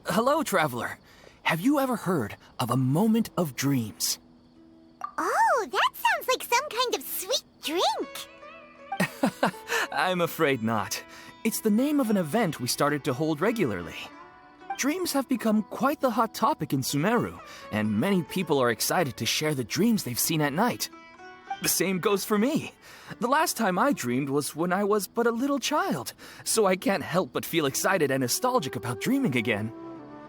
Hello, traveler. Have you ever heard of a moment of dreams? Oh, that sounds like some kind of sweet drink. I'm afraid not. It's the name of an event we started to hold regularly. Dreams have become quite the hot topic in Sumeru, and many people are excited to share the dreams they've seen at night. The same goes for me. The last time I dreamed was when I was but a little child, so I can't help but feel excited and nostalgic about dreaming again.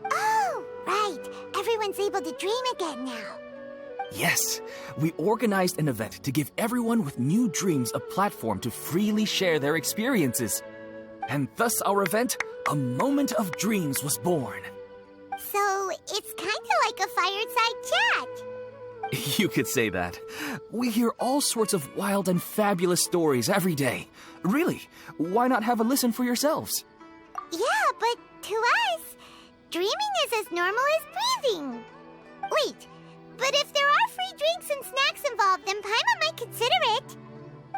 Oh, right. Everyone's able to dream again now. Yes, we organized an event to give everyone with new dreams a platform to freely share their experiences. And thus our event, A Moment of Dreams, was born. So, it's kind of like a fireside chat. You could say that. We hear all sorts of wild and fabulous stories every day. Really, why not have a listen for yourselves? Yeah, but to us, dreaming is as normal as breathing. Wait, but if there are free drinks and snacks involved, then Paimon might consider it.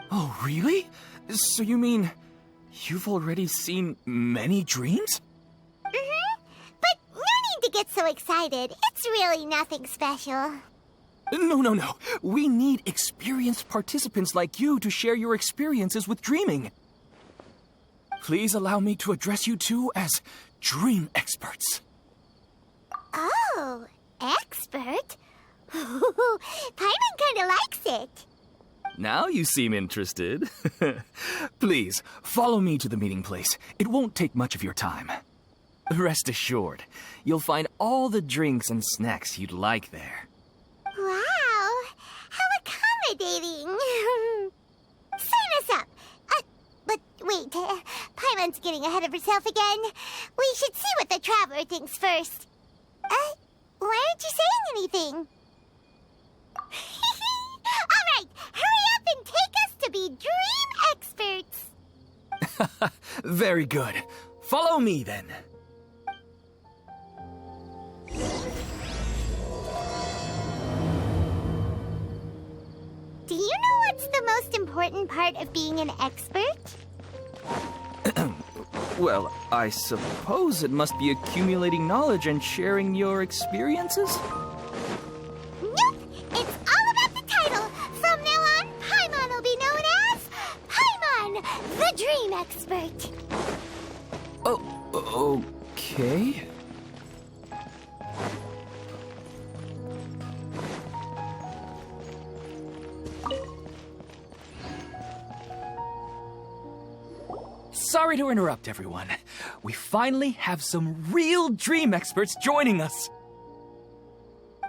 Oh, really? So you mean you've already seen many dreams? Mm-hmm. But no need to get so excited. It's really nothing special. No. We need experienced participants like you to share your experiences with dreaming. Please allow me to address you two as dream experts. Oh, expert? Paimon kinda likes it. Now you seem interested. Please, follow me to the meeting place. It won't take much of your time. Rest assured, you'll find all the drinks and snacks you'd like there. Wow, how accommodating. Sign us up. But wait, Paimon's getting ahead of herself again. We should see what the traveler thinks first. Why aren't you saying anything? All right, hurry up and take us to be dream experts. Very good. Follow me then. Do you know what's the most important part of being an expert? Well, I suppose it must be accumulating knowledge and sharing your experiences? Nope! It's all about the title! From now on, Paimon will be known as Paimon, the Dream Expert! Oh, okay. Sorry to interrupt, everyone. We finally have some real dream experts joining us.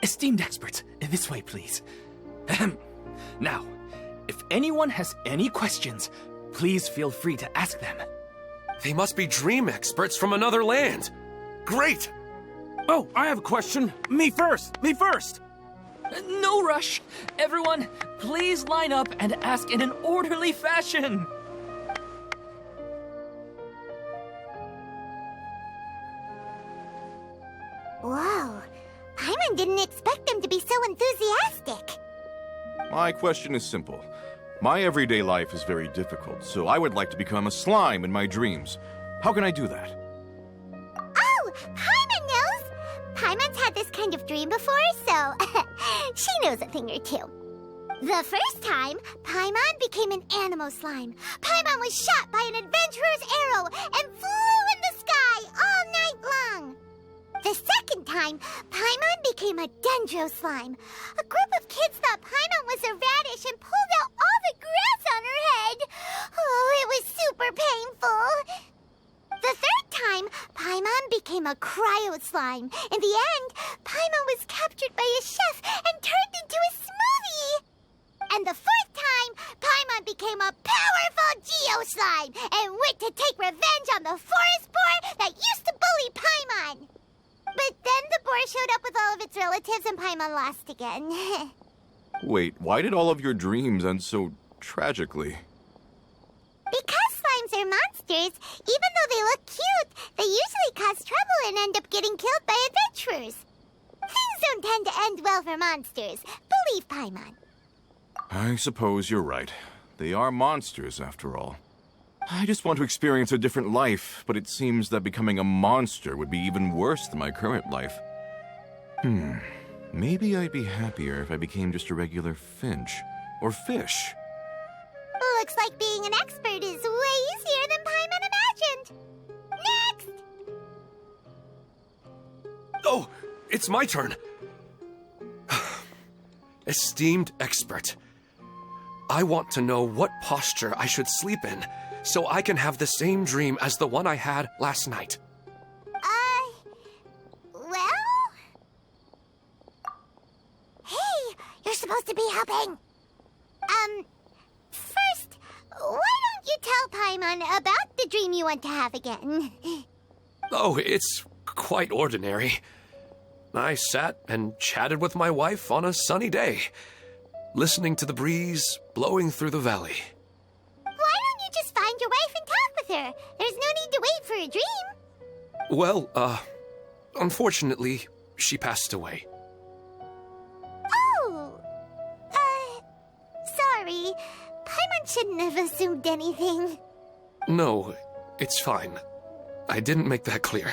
Esteemed experts, this way, please. Now, if anyone has any questions, please feel free to ask them. They must be dream experts from another land. Great! Oh, I have a question. Me first! No rush. Everyone, please line up and ask in an orderly fashion. Whoa, Paimon didn't expect them to be so enthusiastic. My question is simple. My everyday life is very difficult, so I would like to become a slime in my dreams. How can I do that? Oh, Paimon knows! Paimon's had this kind of dream before, so she knows a thing or two. The first time, Paimon became an animal slime. Paimon was shot by an adventurer's arrow and flew in the sky all night long. The second time, Paimon became a dendro slime. A group of kids thought Paimon was a radish and pulled out all the grass on her head. Oh, it was super painful. The third time, Paimon became a cryo slime. In the end, Paimon was captured by a chef and turned into a smoothie. And the fourth time, Paimon became a powerful geo slime and went to take revenge on the forest boar that used to bully Paimon. But then the boar showed up with all of its relatives and Paimon lost again. Wait, why did all of your dreams end so tragically? Because slimes are monsters, even though they look cute, they usually cause trouble and end up getting killed by adventurers. Things don't tend to end well for monsters. Believe Paimon. I suppose you're right. They are monsters, after all. I just want to experience a different life, but it seems that becoming a monster would be even worse than my current life. Maybe I'd be happier if I became just a regular finch. Or fish. Looks like being an expert is way easier than Paimon imagined. Next! Oh, it's my turn. Esteemed expert, I want to know what posture I should sleep in so I can have the same dream as the one I had last night. Well? Hey, you're supposed to be helping. First, why don't you tell Paimon about the dream you want to have again? Oh, it's quite ordinary. I sat and chatted with my wife on a sunny day, listening to the breeze blowing through the valley. Why don't you just find your wife and talk with her? There's no need to wait for a dream. Well, unfortunately, she passed away. Oh, sorry. Paimon shouldn't have assumed anything. No, it's fine. I didn't make that clear.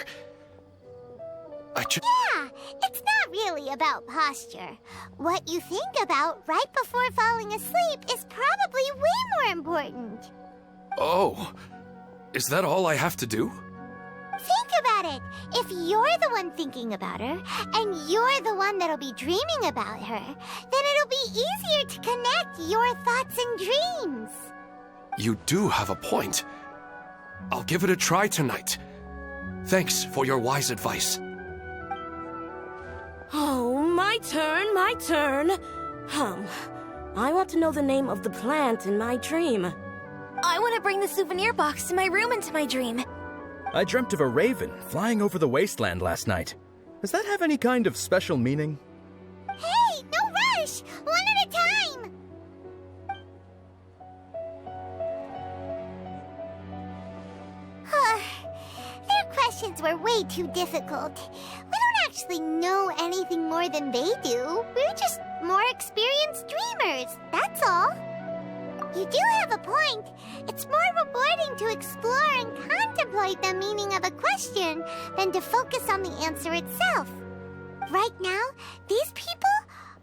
Yeah, it's not really about posture. What you think about right before falling asleep is probably way more important. Oh, is that all I have to do? Think about it. If you're the one thinking about her, and you're the one that'll be dreaming about her, then it'll be easier to connect your thoughts and dreams. You do have a point. I'll give it a try tonight. Thanks for your wise advice. Oh, my turn. I want to know the name of the plant in my dream. I want to bring the souvenir box to my room into my dream. I dreamt of a raven flying over the wasteland last night. Does that have any kind of special meaning? Hey, no rush! One at a time! Their questions were way too difficult. We don't actually know anything more than they do. We're just more experienced dreamers, that's all. You do have a point. It's more rewarding to explore and contemplate the meaning of a question than to focus on the answer itself. Right now, these people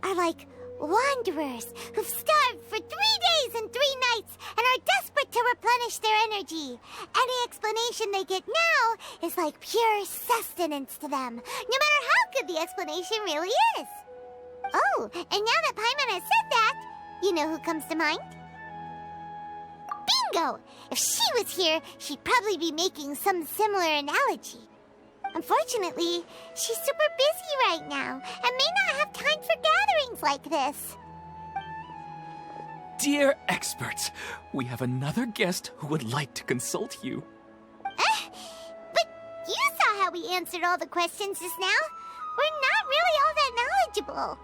are like wanderers who've starved for 3 days and 3 nights and are desperate to replenish their energy. Any explanation they get now is like pure sustenance to them, no matter how good the explanation really is. Oh, and now that Paimon has said that, you know who comes to mind? Bingo! If she was here, she'd probably be making some similar analogy. Unfortunately, she's super busy right now and may not have time for gatherings like this. Dear experts, we have another guest who would like to consult you. But you saw how we answered all the questions just now. We're not really all that knowledgeable.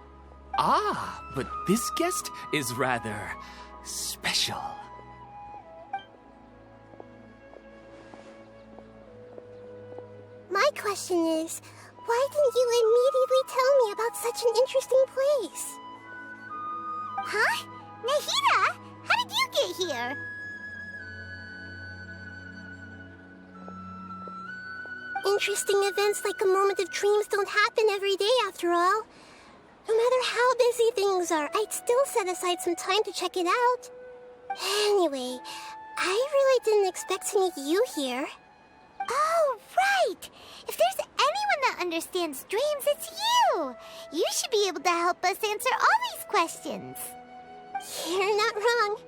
Ah, but this guest is rather special. My question is, why didn't you immediately tell me about such an interesting place? Huh? Nahida, how did you get here? Interesting events like a moment of dreams don't happen every day after all. No matter how busy things are, I'd still set aside some time to check it out. Anyway, I really didn't expect to meet you here. Oh, right! If there's anyone that understands dreams, it's you! You should be able to help us answer all these questions. You're not wrong.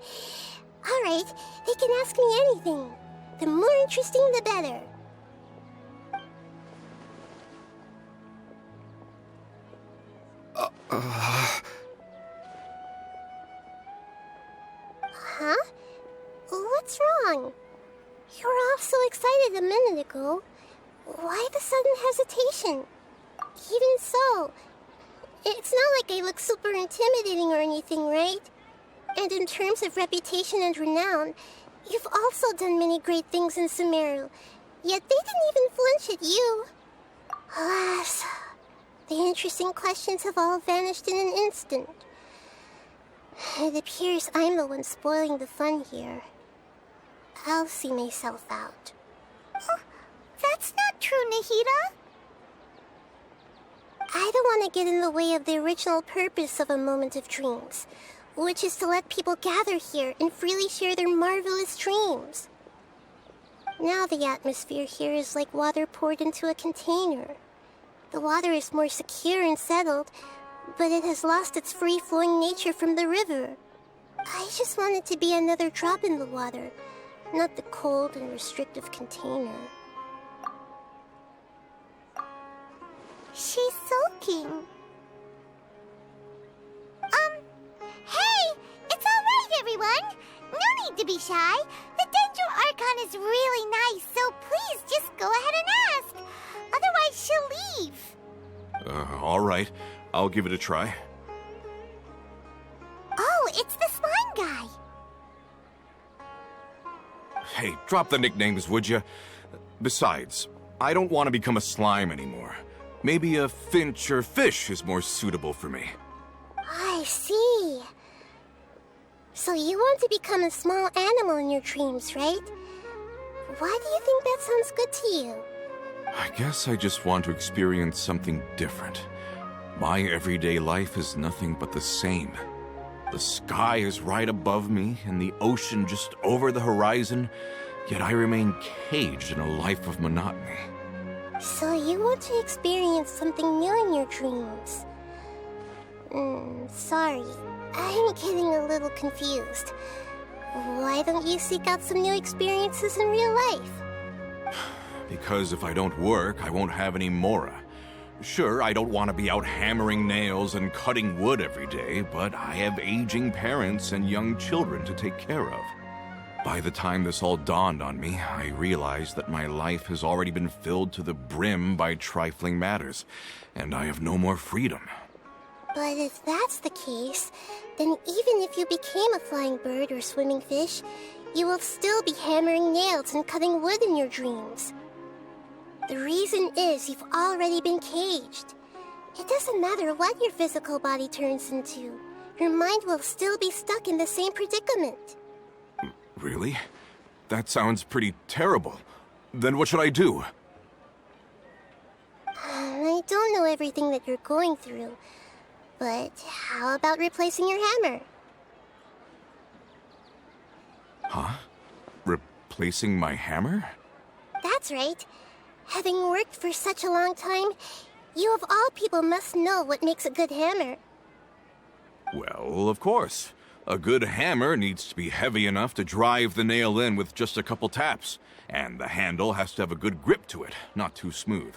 All right, they can ask me anything. The more interesting, the better. Huh? What's wrong? You were all so excited a minute ago. Why the sudden hesitation? Even so, it's not like I look super intimidating or anything, right? And in terms of reputation and renown, you've also done many great things in Sumeru, yet they didn't even flinch at you. Alas, the interesting questions have all vanished in an instant. It appears I'm the one spoiling the fun here. I'll see myself out. Oh, that's not true, Nahida. I don't want to get in the way of the original purpose of a moment of dreams, which is to let people gather here and freely share their marvelous dreams. Now the atmosphere here is like water poured into a container. The water is more secure and settled, but it has lost its free-flowing nature from the river. I just want it to be another drop in the water, not the cold and restrictive container. She's sulking. Hey! It's all right, everyone! No need to be shy. The Dendro Archon is really nice, so please just go ahead and ask. Otherwise, she'll leave. All right. I'll give it a try. Oh, it's the slime guy. Hey, drop the nicknames, would you? Besides, I don't want to become a slime anymore. Maybe a finch or fish is more suitable for me. I see. So you want to become a small animal in your dreams, right? Why do you think that sounds good to you? I guess I just want to experience something different. My everyday life is nothing but the same. The sky is right above me and the ocean just over the horizon, yet I remain caged in a life of monotony. So you want to experience something new in your dreams? Sorry. I'm getting a little confused. Why don't you seek out some new experiences in real life? Because if I don't work, I won't have any mora. Sure, I don't want to be out hammering nails and cutting wood every day, but I have aging parents and young children to take care of. By the time this all dawned on me, I realized that my life has already been filled to the brim by trifling matters, and I have no more freedom. But if that's the case, then even if you became a flying bird or swimming fish, you will still be hammering nails and cutting wood in your dreams. The reason is you've already been caged. It doesn't matter what your physical body turns into. Your mind will still be stuck in the same predicament. Really? That sounds pretty terrible. Then what should I do? I don't know everything that you're going through, but how about replacing your hammer? Huh? Replacing my hammer? That's right. Having worked for such a long time, you of all people must know what makes a good hammer. Well, of course. A good hammer needs to be heavy enough to drive the nail in with just a couple taps, and the handle has to have a good grip to it, not too smooth.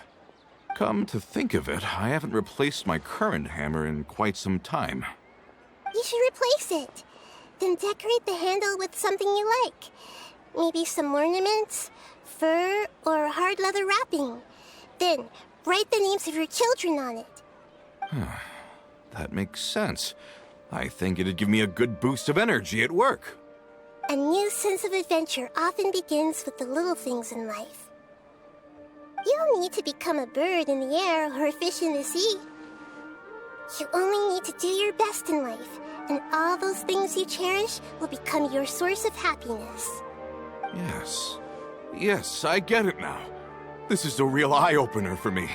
Come to think of it, I haven't replaced my current hammer in quite some time. You should replace it. Then decorate the handle with something you like. Maybe some ornaments, fur, or hard leather wrapping. Then write the names of your children on it. That makes sense. I think it'd give me a good boost of energy at work. A new sense of adventure often begins with the little things in life. You don't need to become a bird in the air or a fish in the sea. You only need to do your best in life, and all those things you cherish will become your source of happiness. Yes, I get it now. This is a real eye-opener for me.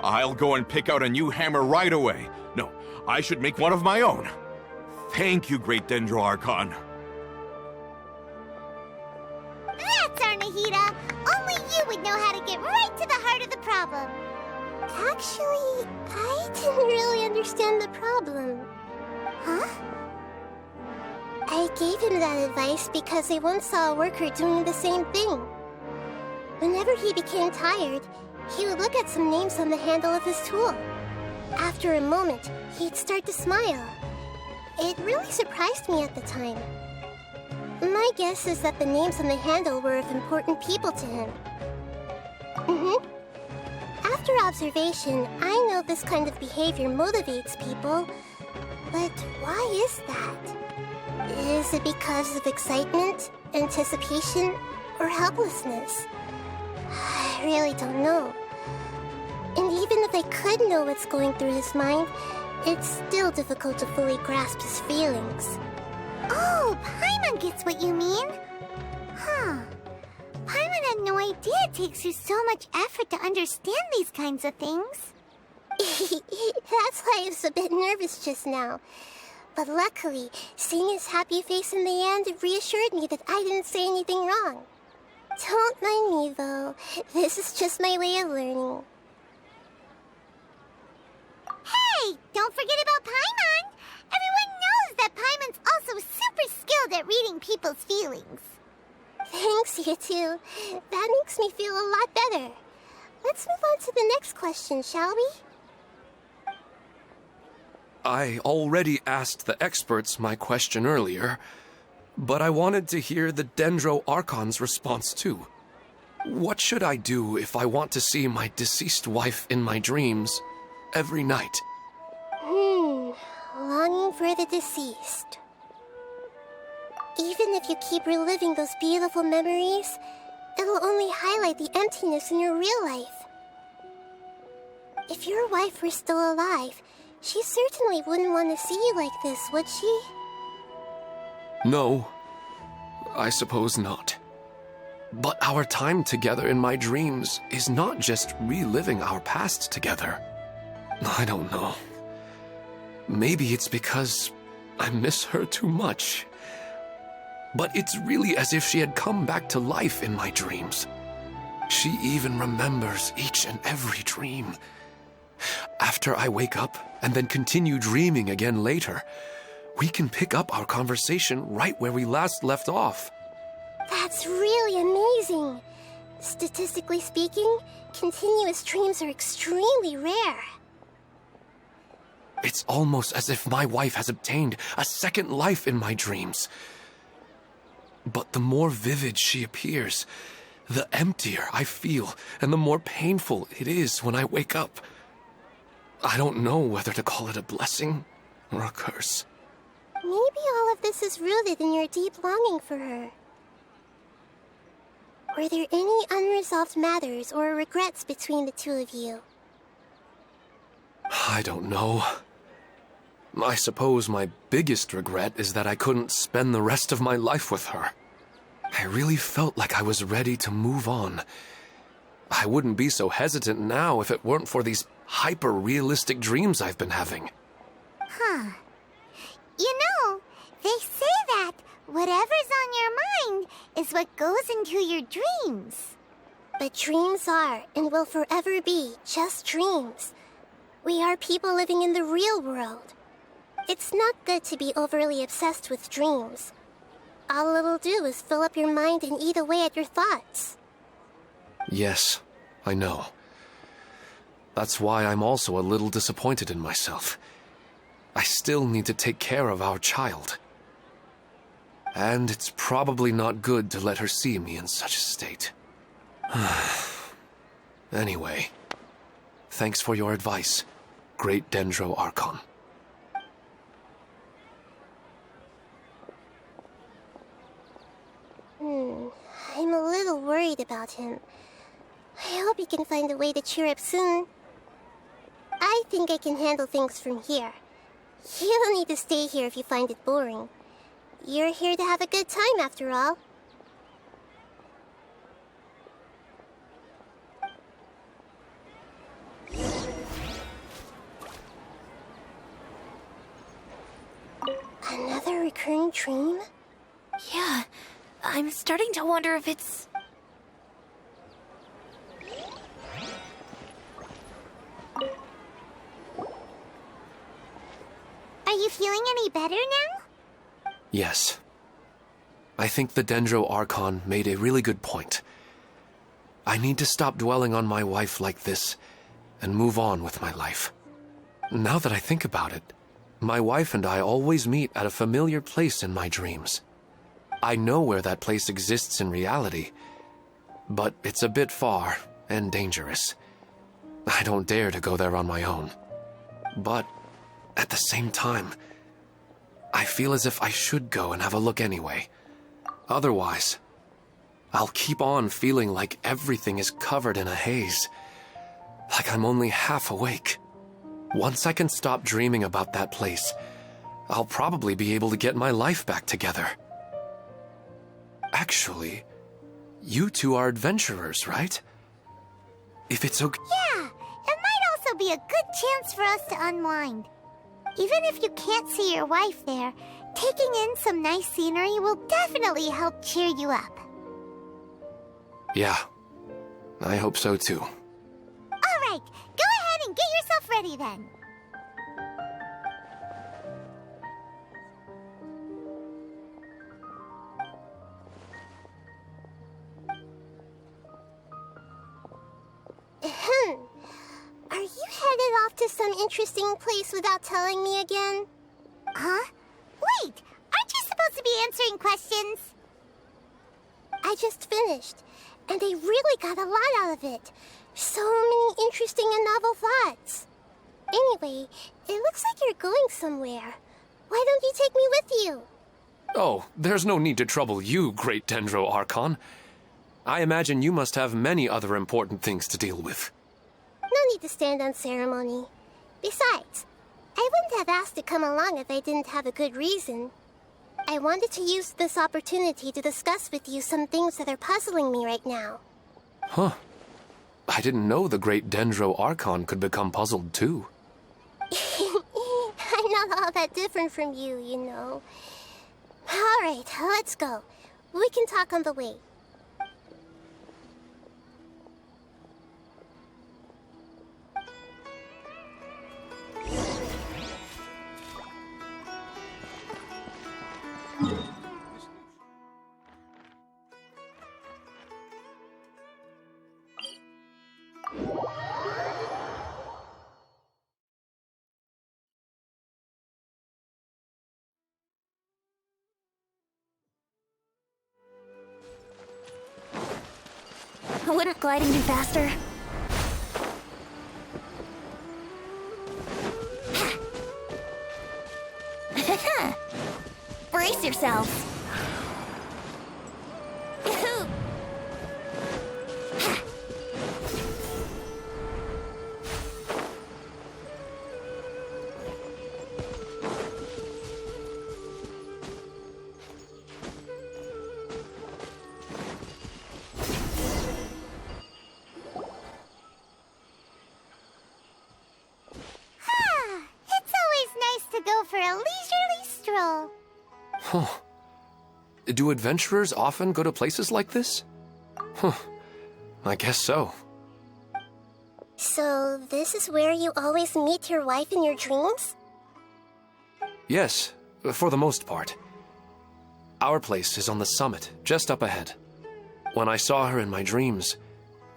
I'll go and pick out a new hammer right away. No, I should make one of my own. Thank you, Great Dendro Archon. That's our Nahida. Only you would know how to get right to the heart of the problem. Actually, I didn't really understand the problem. Huh? I gave him that advice because I once saw a worker doing the same thing. Whenever he became tired, he would look at some names on the handle of his tool. After a moment, he'd start to smile. It really surprised me at the time. My guess is that the names on the handle were of important people to him. After observation, I know this kind of behavior motivates people. But why is that? Is it because of excitement, anticipation, or helplessness? I really don't know. And even if I could know what's going through his mind, it's still difficult to fully grasp his feelings. Oh, Paimon gets what you mean. Huh. Paimon had no idea it takes you so much effort to understand these kinds of things. That's why I was a bit nervous just now. But luckily, seeing his happy face in the end reassured me that I didn't say anything wrong. Don't mind me, though. This is just my way of learning. Hey, don't forget about Paimon! Everyone knows that Paimon's also super skilled at reading people's feelings. Thanks, you two. That makes me feel a lot better. Let's move on to the next question, shall we? I already asked the experts my question earlier, but I wanted to hear the Dendro Archon's response too. What should I do if I want to see my deceased wife in my dreams every night? Longing for the deceased. Even if you keep reliving those beautiful memories, it'll only highlight the emptiness in your real life. If your wife were still alive, she certainly wouldn't want to see you like this, would she? No, I suppose not. But our time together in my dreams is not just reliving our past together. I don't know. Maybe it's because I miss her too much. But it's really as if she had come back to life in my dreams. She even remembers each and every dream. After I wake up and then continue dreaming again later, we can pick up our conversation right where we last left off. That's really amazing. Statistically speaking, continuous dreams are extremely rare. It's almost as if my wife has obtained a second life in my dreams. But the more vivid she appears, the emptier I feel, and the more painful it is when I wake up. I don't know whether to call it a blessing or a curse. Maybe all of this is rooted in your deep longing for her. Were there any unresolved matters or regrets between the two of you? I don't know. I suppose my biggest regret is that I couldn't spend the rest of my life with her. I really felt like I was ready to move on. I wouldn't be so hesitant now if it weren't for these hyper-realistic dreams I've been having. Huh. You know, they say that whatever's on your mind is what goes into your dreams. But dreams are, and will forever be, just dreams. We are people living in the real world. It's not good to be overly obsessed with dreams. All it'll do is fill up your mind and eat away at your thoughts. Yes, I know. That's why I'm also a little disappointed in myself. I still need to take care of our child. And it's probably not good to let her see me in such a state. Anyway, thanks for your advice, Great Dendro Archon. I'm a little worried about him. I hope he can find a way to cheer up soon. I think I can handle things from here. You don't need to stay here if you find it boring. You're here to have a good time, after all. Another recurring dream? Yeah, I'm starting to wonder if it's... Are you feeling any better now? Yes. I think the Dendro Archon made a really good point. I need to stop dwelling on my wife like this and move on with my life. Now that I think about it, my wife and I always meet at a familiar place in my dreams. I know where that place exists in reality, but it's a bit far and dangerous. I don't dare to go there on my own. But at the same time, I feel as if I should go and have a look anyway. Otherwise, I'll keep on feeling like everything is covered in a haze, like I'm only half awake. Once I can stop dreaming about that place, I'll probably be able to get my life back together. Actually, you two are adventurers, right? If it's okay... Yeah, it might also be a good chance for us to unwind. Even if you can't see your wife there, taking in some nice scenery will definitely help cheer you up. Yeah, I hope so too. Alright, go ahead and get yourself ready then. Are you headed off to some interesting place without telling me again? Huh? Wait, aren't you supposed to be answering questions? I just finished, and I really got a lot out of it. So many interesting and novel thoughts. Anyway, it looks like you're going somewhere. Why don't you take me with you? Oh, there's no need to trouble you, great Dendro Archon. I imagine you must have many other important things to deal with. No need to stand on ceremony. Besides, I wouldn't have asked to come along if I didn't have a good reason. I wanted to use this opportunity to discuss with you some things that are puzzling me right now. Huh. I didn't know the great Dendro Archon could become puzzled too. I'm not all that different from you, you know. Alright, let's go. We can talk on the way. Wouldn't gliding be faster? Brace yourselves. For a leisurely stroll. Huh. Do adventurers often go to places like this? Huh. I guess so. So, this is where you always meet your wife in your dreams? Yes, for the most part. Our place is on the summit, just up ahead. When I saw her in my dreams,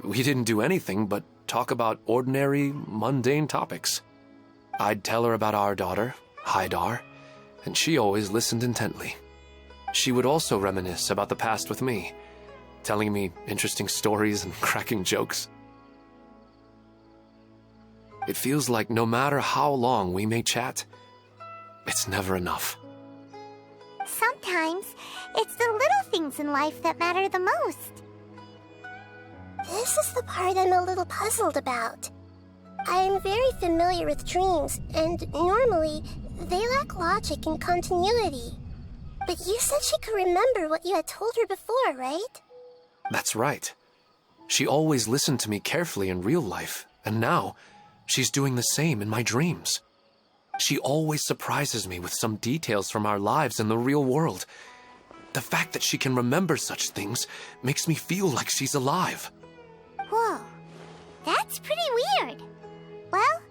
we didn't do anything but talk about ordinary, mundane topics. I'd tell her about our daughter, Haidar, and she always listened intently. She would also reminisce about the past with me, telling me interesting stories and cracking jokes. It feels like no matter how long we may chat, it's never enough. Sometimes, it's the little things in life that matter the most. This is the part I'm a little puzzled about. I am very familiar with dreams, and normally, they lack logic and continuity. But you said she could remember what you had told her before, right? That's right. She always listened to me carefully in real life, and now, she's doing the same in my dreams. She always surprises me with some details from our lives in the real world. The fact that she can remember such things makes me feel like she's alive. Whoa, that's pretty weird. Well,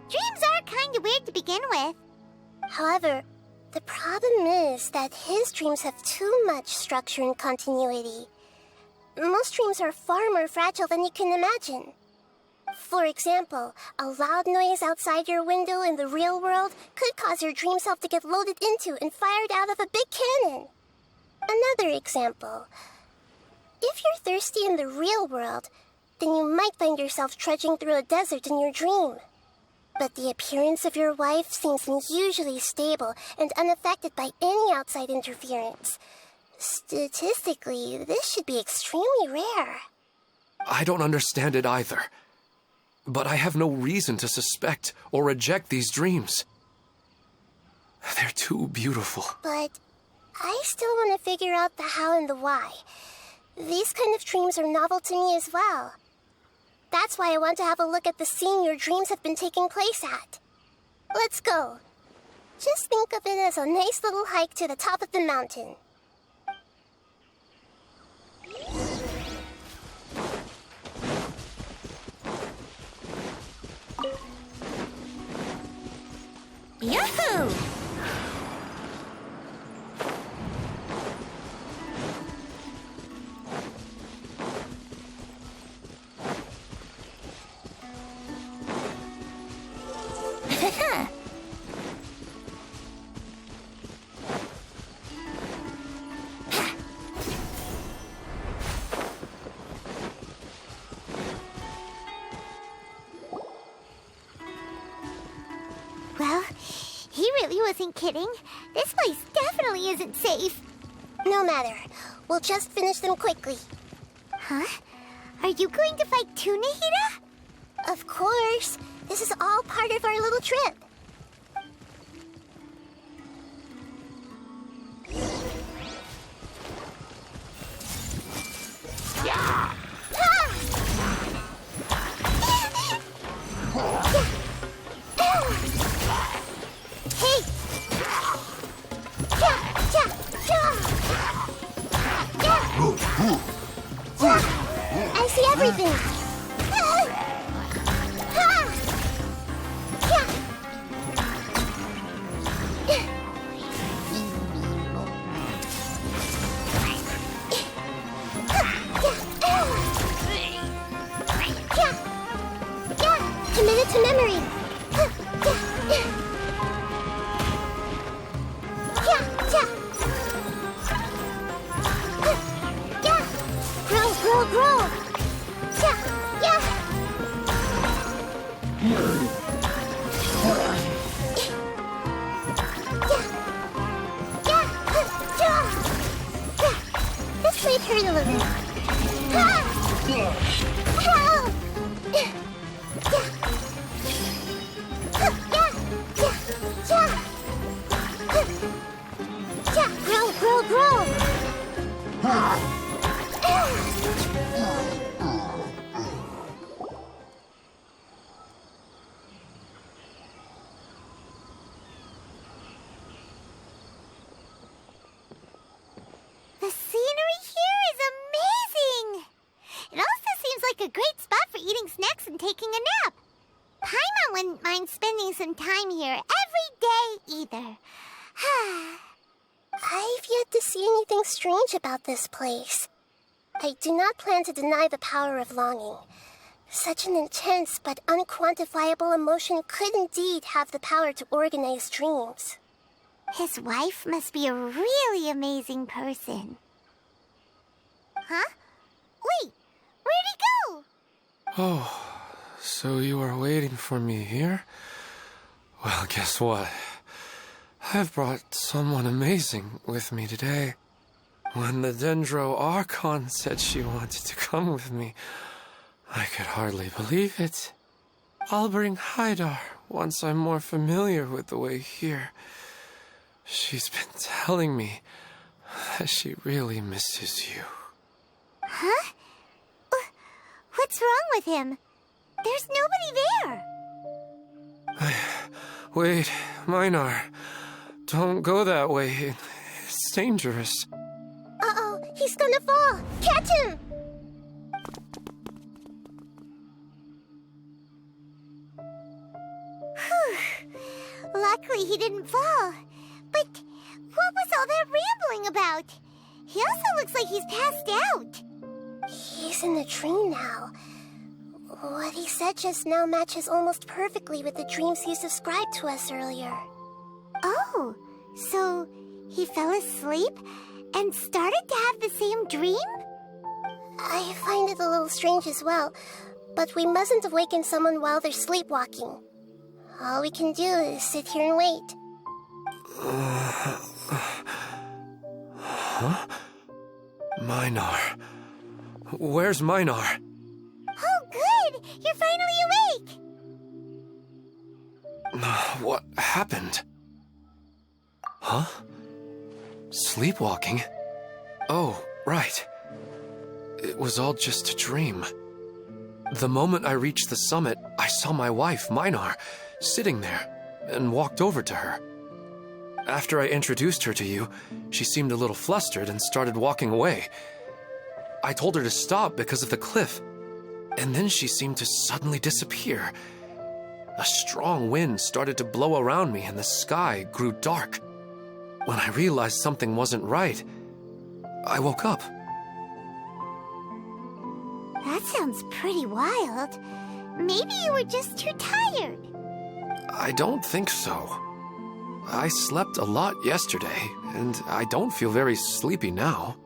dreams are kind of weird to begin with. However, the problem is that his dreams have too much structure and continuity. Most dreams are far more fragile than you can imagine. For example, a loud noise outside your window in the real world could cause your dream self to get loaded into and fired out of a big cannon. Another example. If you're thirsty in the real world, then you might find yourself trudging through a desert in your dream. But the appearance of your wife seems unusually stable and unaffected by any outside interference. Statistically, this should be extremely rare. I don't understand it either. But I have no reason to suspect or reject these dreams. They're too beautiful. But I still want to figure out the how and the why. These kind of dreams are novel to me as well. That's why I want to have a look at the scene your dreams have been taking place at. Let's go. Just think of it as a nice little hike to the top of the mountain. Yahoo! Well, he really wasn't kidding. This place definitely isn't safe. No matter. We'll just finish them quickly. Huh? Are you going to fight too, Nahida? Of course. This is all part of our little trip. Yeah! Hey! I see everything. Committed to memory. Grow, grow. This might hurt a little bit. Grow. The scenery here is amazing! It also seems like a great spot for eating snacks and taking a nap. Paimon wouldn't mind spending some time here every day either. I've yet to see anything strange about this place. I do not plan to deny the power of longing. Such an intense but unquantifiable emotion could indeed have the power to organize dreams. His wife must be a really amazing person. Huh? Wait, where'd he go? Oh, so you are waiting for me here? Well, guess what? I've brought someone amazing with me today. When the Dendro Archon said she wanted to come with me, I could hardly believe it. I'll bring Haidar once I'm more familiar with the way here. She's been telling me that she really misses you. Huh? What's wrong with him? There's nobody there. Wait, Minar. Don't go that way. It's dangerous. Uh-oh, he's gonna fall! Catch him! Luckily he didn't fall. But what was all that rambling about? He also looks like he's passed out. He's in a dream now. What he said just now matches almost perfectly with the dreams he's described to us earlier. Oh, so he fell asleep and started to have the same dream? I find it a little strange as well, but we mustn't awaken someone while they're sleepwalking. All we can do is sit here and wait. Huh? Minar. Where's Minar? Oh, good! You're finally awake! What happened? Huh? Sleepwalking? Oh, right. It was all just a dream. The moment I reached the summit, I saw my wife, Minar, sitting there, and walked over to her. After I introduced her to you, she seemed a little flustered and started walking away. I told her to stop because of the cliff, and then she seemed to suddenly disappear. A strong wind started to blow around me and the sky grew dark. When I realized something wasn't right, I woke up. That sounds pretty wild. Maybe you were just too tired. I don't think so. I slept a lot yesterday, and I don't feel very sleepy now.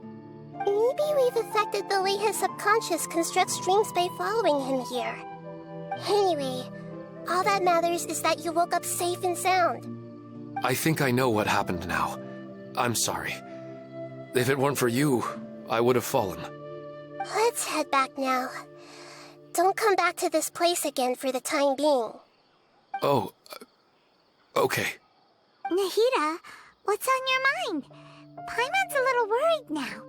Maybe we've affected the way his subconscious constructs dreams by following him here. Anyway, all that matters is that you woke up safe and sound. I think I know what happened now. I'm sorry. If it weren't for you, I would have fallen. Let's head back now. Don't come back to this place again for the time being. Oh, okay. Nahida, what's on your mind? Paimon's a little worried now.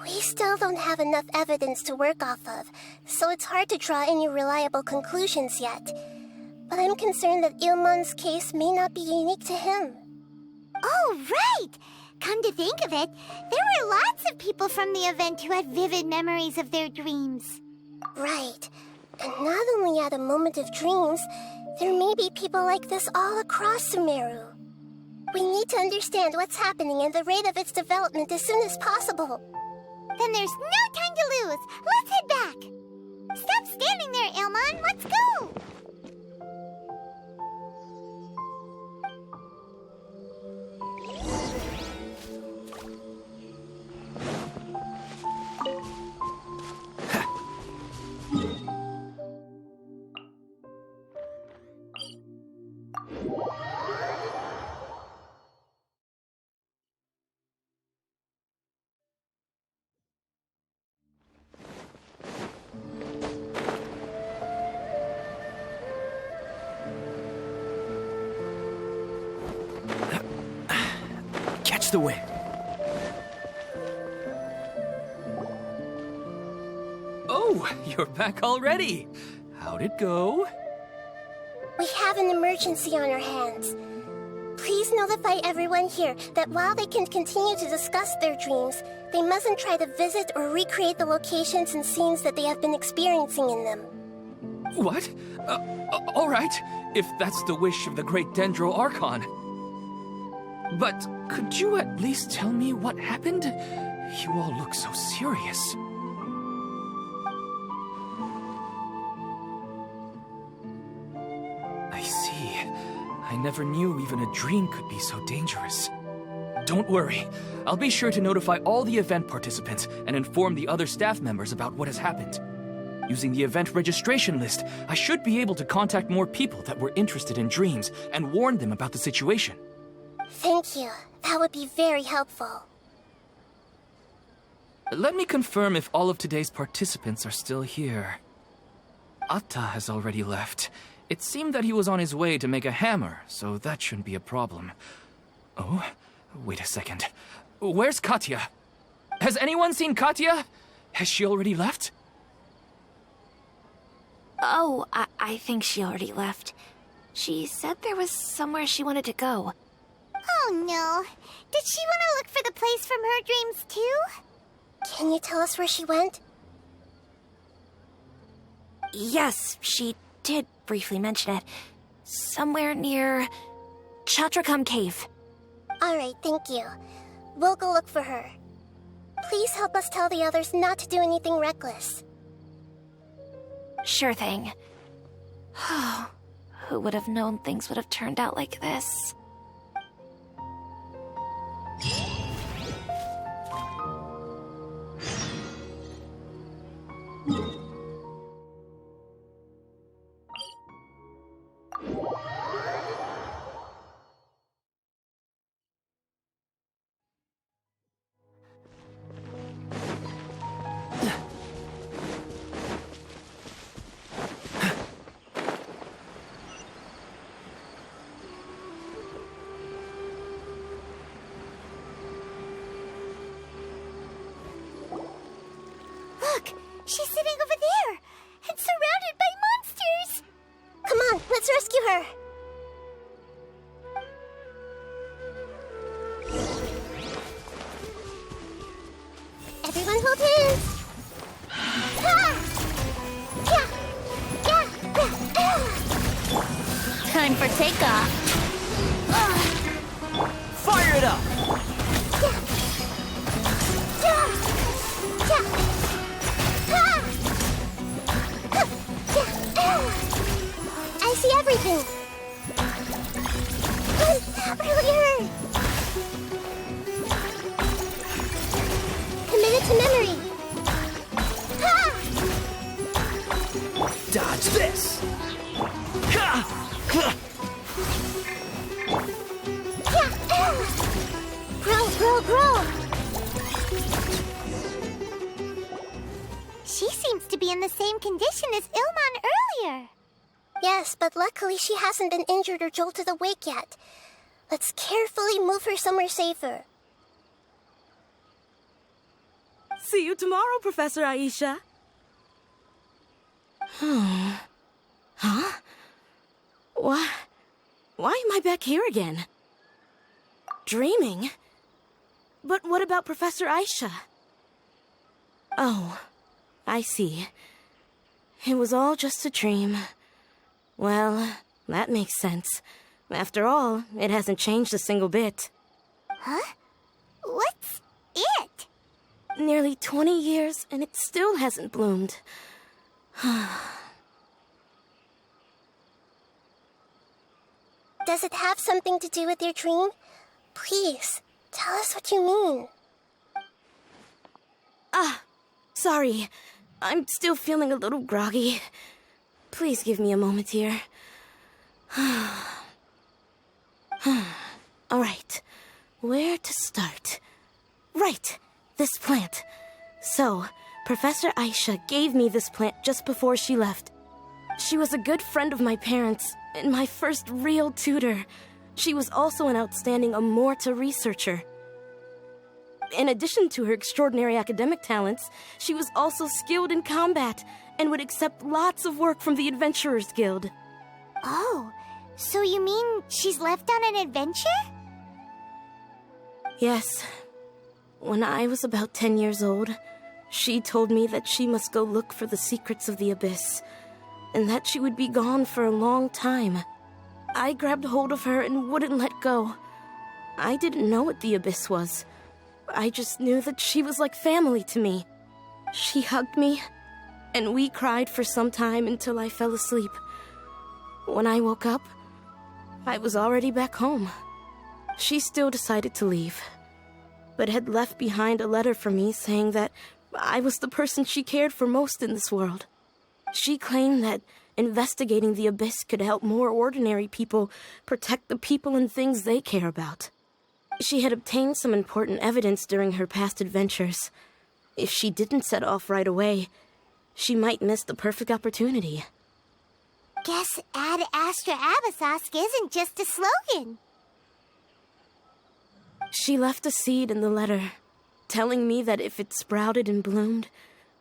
We still don't have enough evidence to work off of, so it's hard to draw any reliable conclusions yet. But I'm concerned that Ilmon's case may not be unique to him. Oh, right! Come to think of it, there were lots of people from the event who had vivid memories of their dreams. Right. And not only at a moment of dreams, there may be people like this all across Sumeru. We need to understand what's happening and the rate of its development as soon as possible. Then there's no time to lose. Let's head back. Stop standing there, Ilmon. Let's go. Catch the wind. Oh, you're back already. How'd it go? We have an emergency on our hands. Please notify everyone here that while they can continue to discuss their dreams, they mustn't try to visit or recreate the locations and scenes that they have been experiencing in them. What? All right, if that's the wish of the great Dendro Archon. But could you at least tell me what happened? You all look so serious. I see. I never knew even a dream could be so dangerous. Don't worry. I'll be sure to notify all the event participants and inform the other staff members about what has happened. Using the event registration list, I should be able to contact more people that were interested in dreams and warn them about the situation. Thank you. That would be very helpful. Let me confirm if all of today's participants are still here. Atta has already left. It seemed that he was on his way to make a hammer, so that shouldn't be a problem. Oh, wait a second. Where's Katya? Has anyone seen Katya? Has she already left? Oh, I think she already left. She said there was somewhere she wanted to go. Oh no. Did she want to look for the place from her dreams too? Can you tell us where she went? Yes, she did briefly mention it. Somewhere near Chatrakam Cave. Alright, thank you. We'll go look for her. Please help us tell the others not to do anything reckless. Sure thing. Who would have known things would have turned out like this? She's sitting over there and surrounded by monsters! Come on, let's rescue her! Everyone hold hands! Time for takeoff. Fire it up! I see everything! That really hurt! Commit it to memory! Dodge this! Grow! She seems to be in the same condition as Ilman earlier. Yes, but luckily she hasn't been injured or jolted awake yet. Let's carefully move her somewhere safer. See you tomorrow, Professor Aisha. Huh? Why am I back here again? Dreaming? But what about Professor Aisha? Oh, I see. It was all just a dream. Well, that makes sense. After all, it hasn't changed a single bit. Huh? What's it? Nearly 20 years, and it still hasn't bloomed. Does it have something to do with your dream? Please, tell us what you mean. Sorry. I'm still feeling a little groggy. Please give me a moment here. Alright, where to start? Right, this plant. So, Professor Aisha gave me this plant just before she left. She was a good friend of my parents, and my first real tutor. She was also an outstanding Amorta researcher. In addition to her extraordinary academic talents, she was also skilled in combat and would accept lots of work from the Adventurers Guild. Oh, so you mean she's left on an adventure? Yes. When I was about 10 years old, she told me that she must go look for the secrets of the Abyss, and that she would be gone for a long time. I grabbed hold of her and wouldn't let go. I didn't know what the Abyss was. I just knew that she was like family to me. She hugged me, and we cried for some time until I fell asleep. When I woke up, I was already back home. She still decided to leave, but had left behind a letter for me saying that I was the person she cared for most in this world. She claimed that investigating the Abyss could help more ordinary people protect the people and things they care about. She had obtained some important evidence during her past adventures. If she didn't set off right away, she might miss the perfect opportunity. Guess Ad Astra Abyssosque isn't just a slogan. She left a seed in the letter, telling me that if it sprouted and bloomed,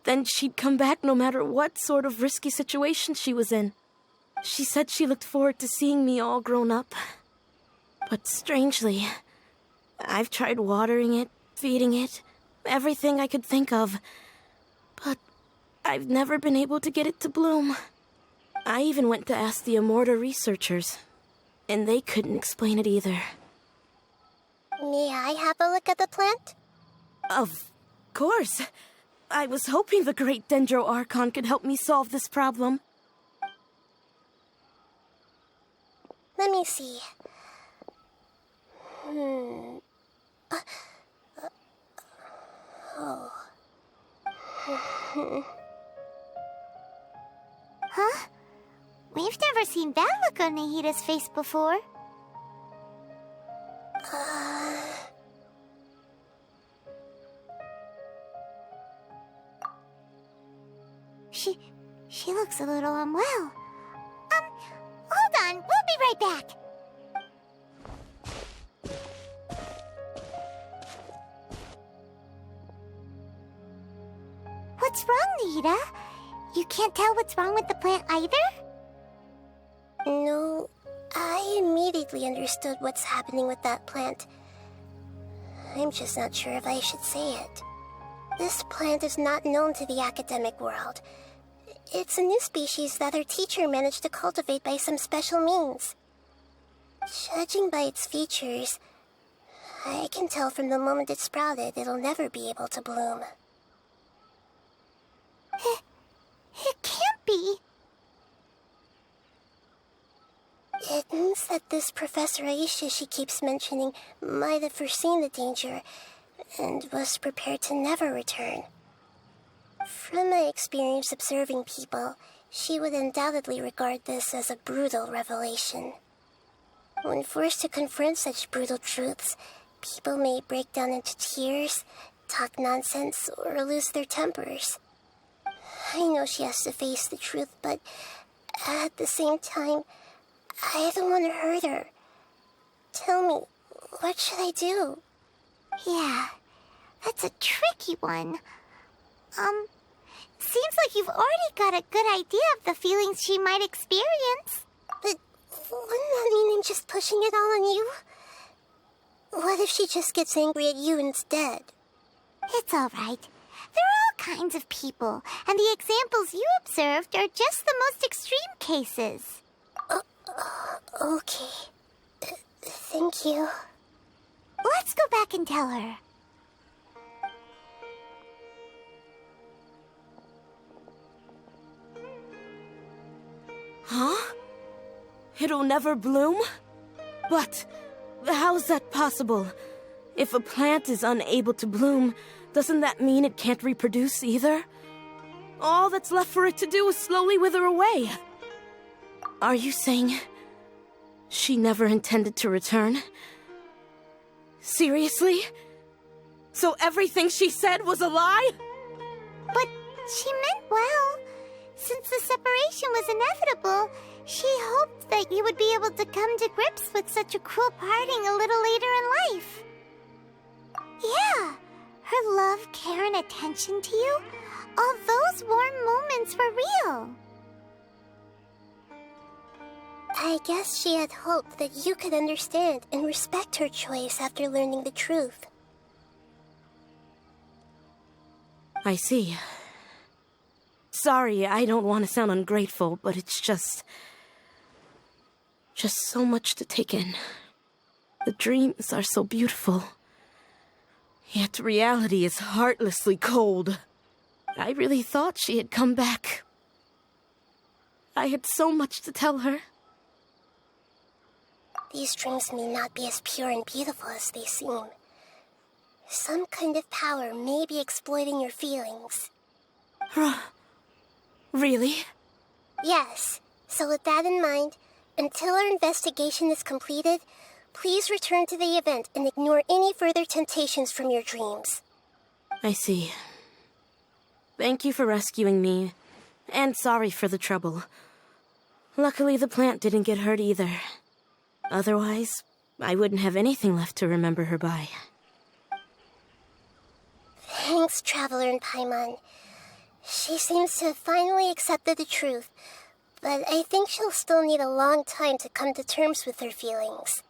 then she'd come back no matter what sort of risky situation she was in. She said she looked forward to seeing me all grown up. But strangely, I've tried watering it, feeding it, everything I could think of. But I've never been able to get it to bloom. I even went to ask the Amorta researchers, and they couldn't explain it either. May I have a look at the plant? Of course. I was hoping the great Dendro Archon could help me solve this problem. Let me see. Huh? We've never seen that look on Nahida's face before. She looks a little unwell. Hold on, we'll be right back. What's What's wrong, Nahida? You can't tell what's wrong with the plant either? No, I immediately understood what's happening with that plant. I'm just not sure if I should say it. This plant is not known to the academic world. It's a new species that our teacher managed to cultivate by some special means. Judging by its features, I can tell from the moment it sprouted it'll never be able to bloom. It can't be. It means that this Professor Aisha she keeps mentioning might have foreseen the danger and was prepared to never return. From my experience observing people, she would undoubtedly regard this as a brutal revelation. When forced to confront such brutal truths, people may break down into tears, talk nonsense, or lose their tempers. I know she has to face the truth, but at the same time, I don't want to hurt her. Tell me, what should I do? Yeah, that's a tricky one. Seems like you've already got a good idea of the feelings she might experience. But wouldn't that mean I'm just pushing it all on you? What if she just gets angry at you instead? It's all right. There are all kinds of people, and the examples you observed are just the most extreme cases. Okay. Thank you. Let's go back and tell her. Huh? It'll never bloom? But how's that possible? If a plant is unable to bloom, doesn't that mean it can't reproduce either? All that's left for it to do is slowly wither away. Are you saying she never intended to return? Seriously? So everything she said was a lie? But she meant well. Since the separation was inevitable, she hoped that you would be able to come to grips with such a cruel parting a little later in life. Yeah, her love, care, and attention to you, all those warm moments were real. I guess she had hoped that you could understand and respect her choice after learning the truth. I see. Sorry, I don't want to sound ungrateful, but it's just so much to take in. The dreams are so beautiful. Yet reality is heartlessly cold. I really thought she had come back. I had so much to tell her. These dreams may not be as pure and beautiful as they seem. Some kind of power may be exploiting your feelings. Really? Yes. So with that in mind, until our investigation is completed, please return to the event and ignore any further temptations from your dreams. I see. Thank you for rescuing me, and sorry for the trouble. Luckily, the plant didn't get hurt either. Otherwise, I wouldn't have anything left to remember her by. Thanks, Traveler and Paimon. She seems to have finally accepted the truth, but I think she'll still need a long time to come to terms with her feelings.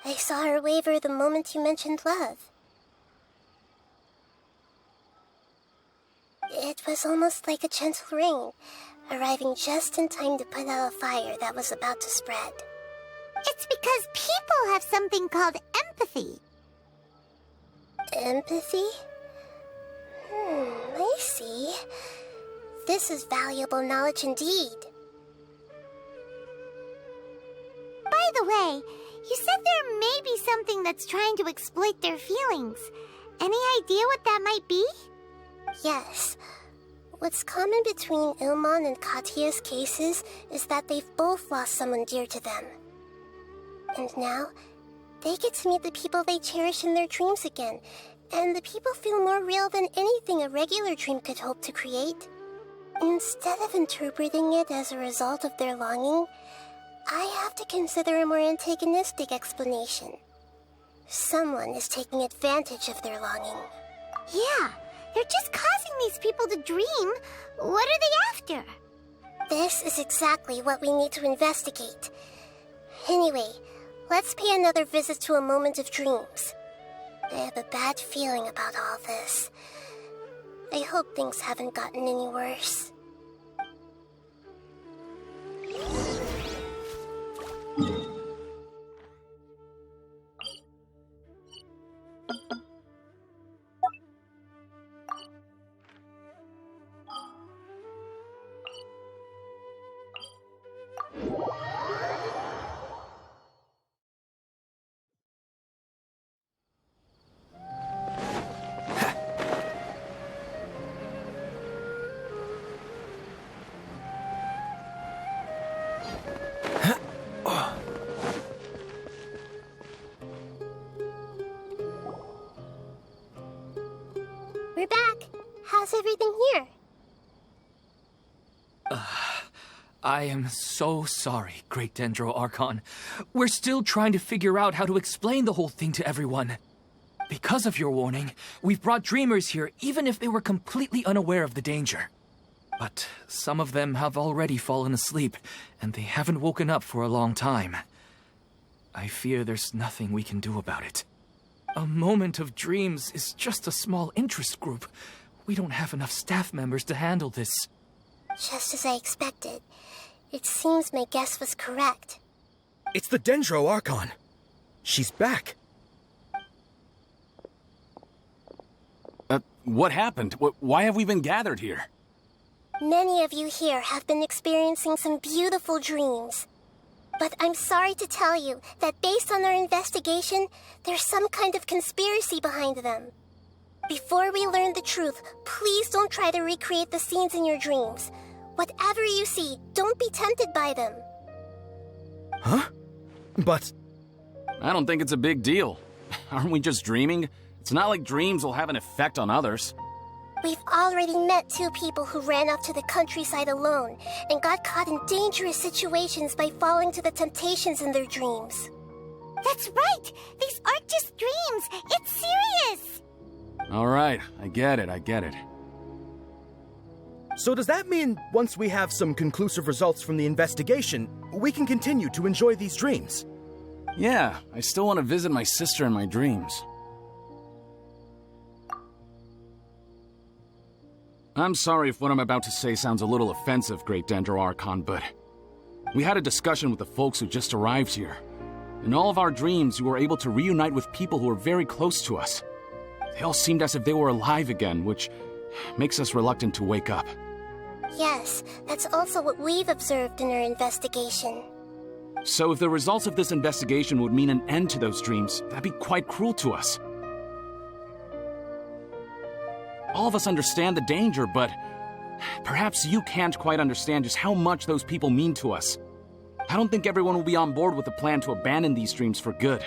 I saw her waver the moment you mentioned love. It was almost like a gentle rain, arriving just in time to put out a fire that was about to spread. It's because people have something called empathy. Empathy? I see. This is valuable knowledge indeed. By the way, you said there may be something that's trying to exploit their feelings. Any idea what that might be? Yes. What's common between Ilmon and Katya's cases is that they've both lost someone dear to them. And now, they get to meet the people they cherish in their dreams again, and the people feel more real than anything a regular dream could hope to create. Instead of interpreting it as a result of their longing, I have to consider a more antagonistic explanation. Someone is taking advantage of their longing. Yeah, They're just causing these people to dream. What are they after? This is exactly what we need to investigate. Anyway, let's pay another visit to a moment of dreams. I have a bad feeling about all this. I hope things haven't gotten any worse. We're back. How's everything here? I am so sorry, Great Dendro Archon. We're still trying to figure out how to explain the whole thing to everyone. Because of your warning, we've brought dreamers here even if they were completely unaware of the danger. But some of them have already fallen asleep, and they haven't woken up for a long time. I fear there's nothing we can do about it. A moment of dreams is just a small interest group. We don't have enough staff members to handle this. Just as I expected. It seems my guess was correct. It's the Dendro Archon. She's back. What happened? Why have we been gathered here? Many of you here have been experiencing some beautiful dreams. But I'm sorry to tell you that based on our investigation, there's some kind of conspiracy behind them. Before we learn the truth, please don't try to recreate the scenes in your dreams. Whatever you see, don't be tempted by them. Huh? But... I don't think it's a big deal. Aren't we just dreaming? It's not like dreams will have an effect on others. We've already met 2 people who ran off to the countryside alone and got caught in dangerous situations by falling to the temptations in their dreams. That's right! These aren't just dreams! It's serious! All right, I get it. So does that mean once we have some conclusive results from the investigation, we can continue to enjoy these dreams? Yeah, I still want to visit my sister in my dreams. I'm sorry if what I'm about to say sounds a little offensive, Great Dendro Archon, but we had a discussion with the folks who just arrived here. In all of our dreams, we were able to reunite with people who were very close to us. They all seemed as if they were alive again, which makes us reluctant to wake up. Yes, that's also what we've observed in our investigation. So if the results of this investigation would mean an end to those dreams, that'd be quite cruel to us. All of us understand the danger, but perhaps you can't quite understand just how much those people mean to us. I don't think everyone will be on board with the plan to abandon these dreams for good.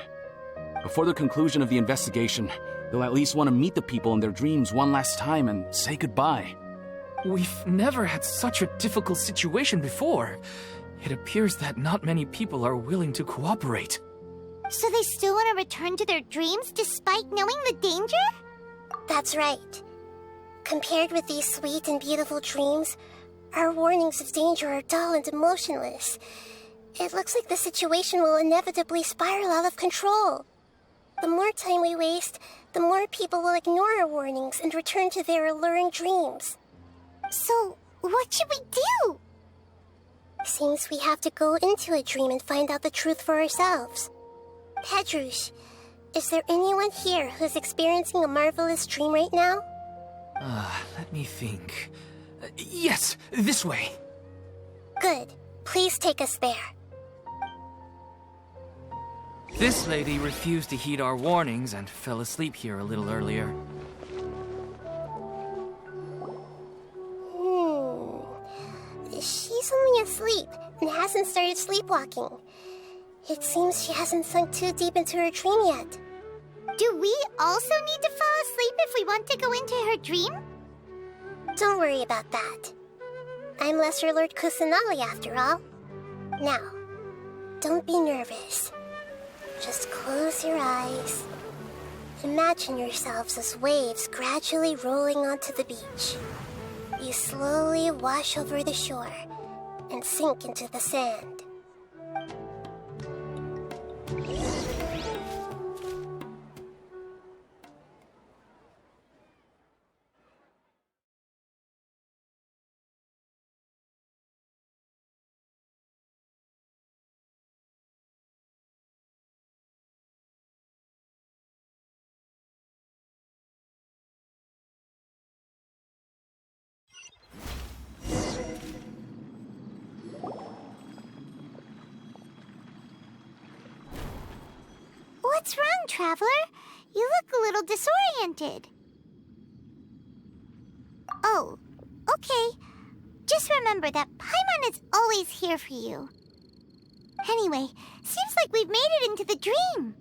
Before the conclusion of the investigation, they'll at least want to meet the people in their dreams one last time and say goodbye. We've never had such a difficult situation before. It appears that not many people are willing to cooperate. So they still want to return to their dreams despite knowing the danger? That's right. Compared with these sweet and beautiful dreams, our warnings of danger are dull and emotionless. It looks like the situation will inevitably spiral out of control. The more time we waste, the more people will ignore our warnings and return to their alluring dreams. So, what should we do? Seems we have to go into a dream and find out the truth for ourselves. Pedrush, is there anyone here who's experiencing a marvelous dream right now? Let me think. Yes, this way. Good. Please take us there. This lady refused to heed our warnings and fell asleep here a little earlier. She's only asleep and hasn't started sleepwalking. It seems she hasn't sunk too deep into her dream yet. Do we also need to fall asleep if we want to go into her dream? Don't worry about that. I'm Lesser Lord Kusanali after all. Now, don't be nervous. Just close your eyes. Imagine yourselves as waves gradually rolling onto the beach. You slowly wash over the shore and sink into the sand. What's wrong, Traveler? You look a little disoriented. Oh, okay. Just remember that Paimon is always here for you. Anyway, seems like we've made it into the dream.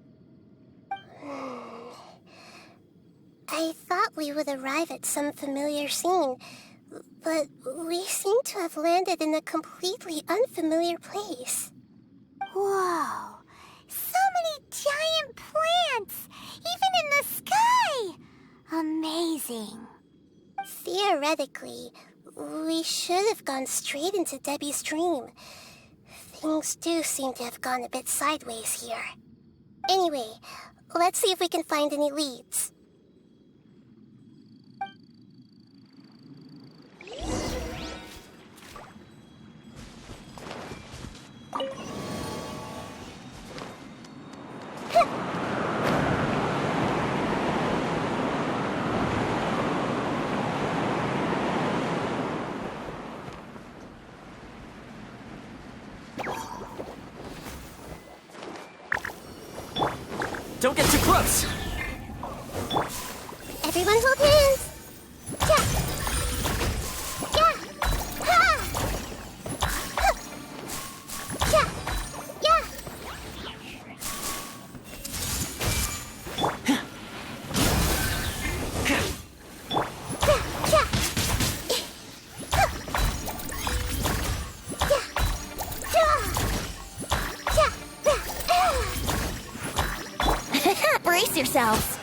I thought we would arrive at some familiar scene, but we seem to have landed in a completely unfamiliar place. Whoa. So many giant plants! Even in the sky! Amazing. Theoretically, we should have gone straight into Debbie's dream. Things do seem to have gone a bit sideways here. Anyway, let's see if we can find any leads. Don't get too close! Everyone hold hands! Yeah! Yeah! Ha! Ha! Yeah! Yeah! Brace yourselves.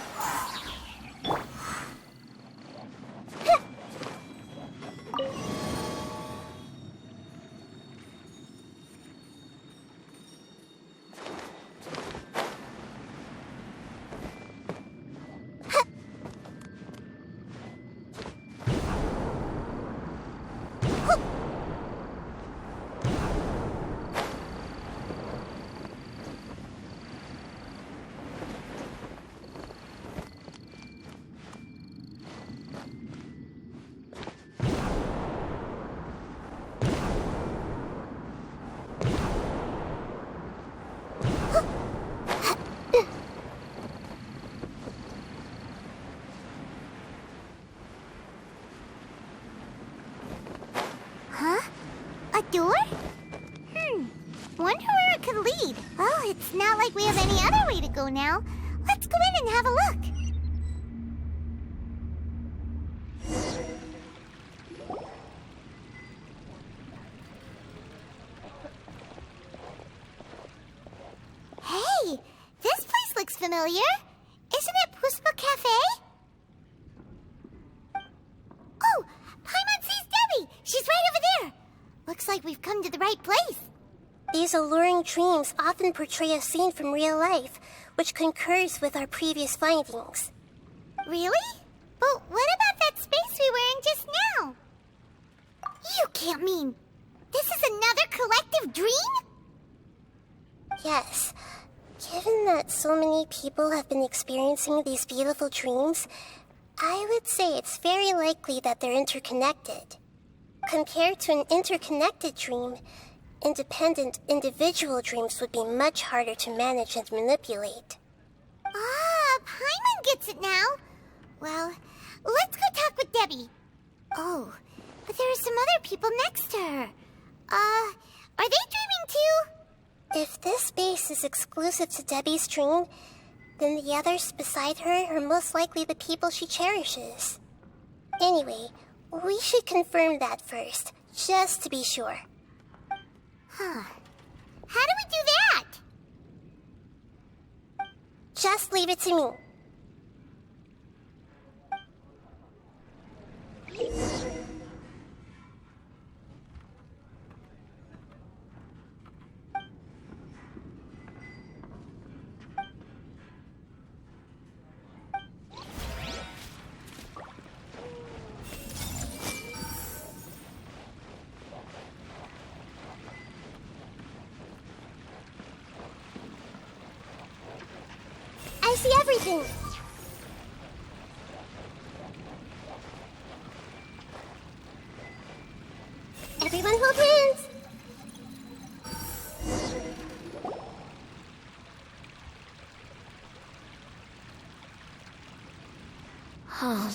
Door? Wonder where it could lead. Well, it's not like we have any other way to go now. Let's go in and have a look. Hey, this place looks familiar. Isn't it Puspa Cafe? Oh, Paimon sees Debbie. She's right over there. Looks like we've come to the right place. These alluring dreams often portray a scene from real life, which concurs with our previous findings. Really? But what about that space we were in just now? You can't mean this is another collective dream? Yes. Given that so many people have been experiencing these beautiful dreams, I would say it's very likely that they're interconnected. Compared to an interconnected dream, independent individual dreams would be much harder to manage and manipulate. Ah, Paimon gets it now. Well, let's go talk with Debbie. Oh, but there are some other people next to her. Are they dreaming too? If this space is exclusive to Debbie's dream, then the others beside her are most likely the people she cherishes. Anyway, we should confirm that first, just to be sure. Huh. How do we do that? Just leave it to me. I see everything. Everyone hold hands. Huh.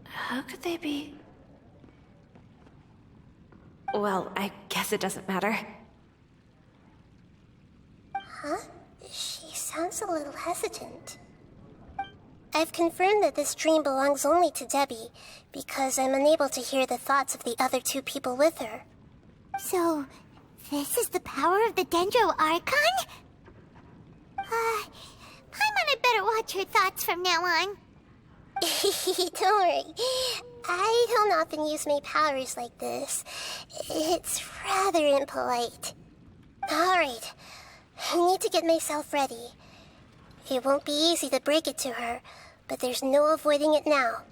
How could they be? Well, I guess it doesn't matter. Huh? She sounds a little hesitant. I've confirmed that this dream belongs only to Debbie, because I'm unable to hear the thoughts of the other two people with her. So, this is the power of the Dendro Archon? Paimon had better watch her thoughts from now on. Don't worry. I don't often use my powers like this. It's rather impolite. Alright, I need to get myself ready. It won't be easy to break it to her, but there's no avoiding it now.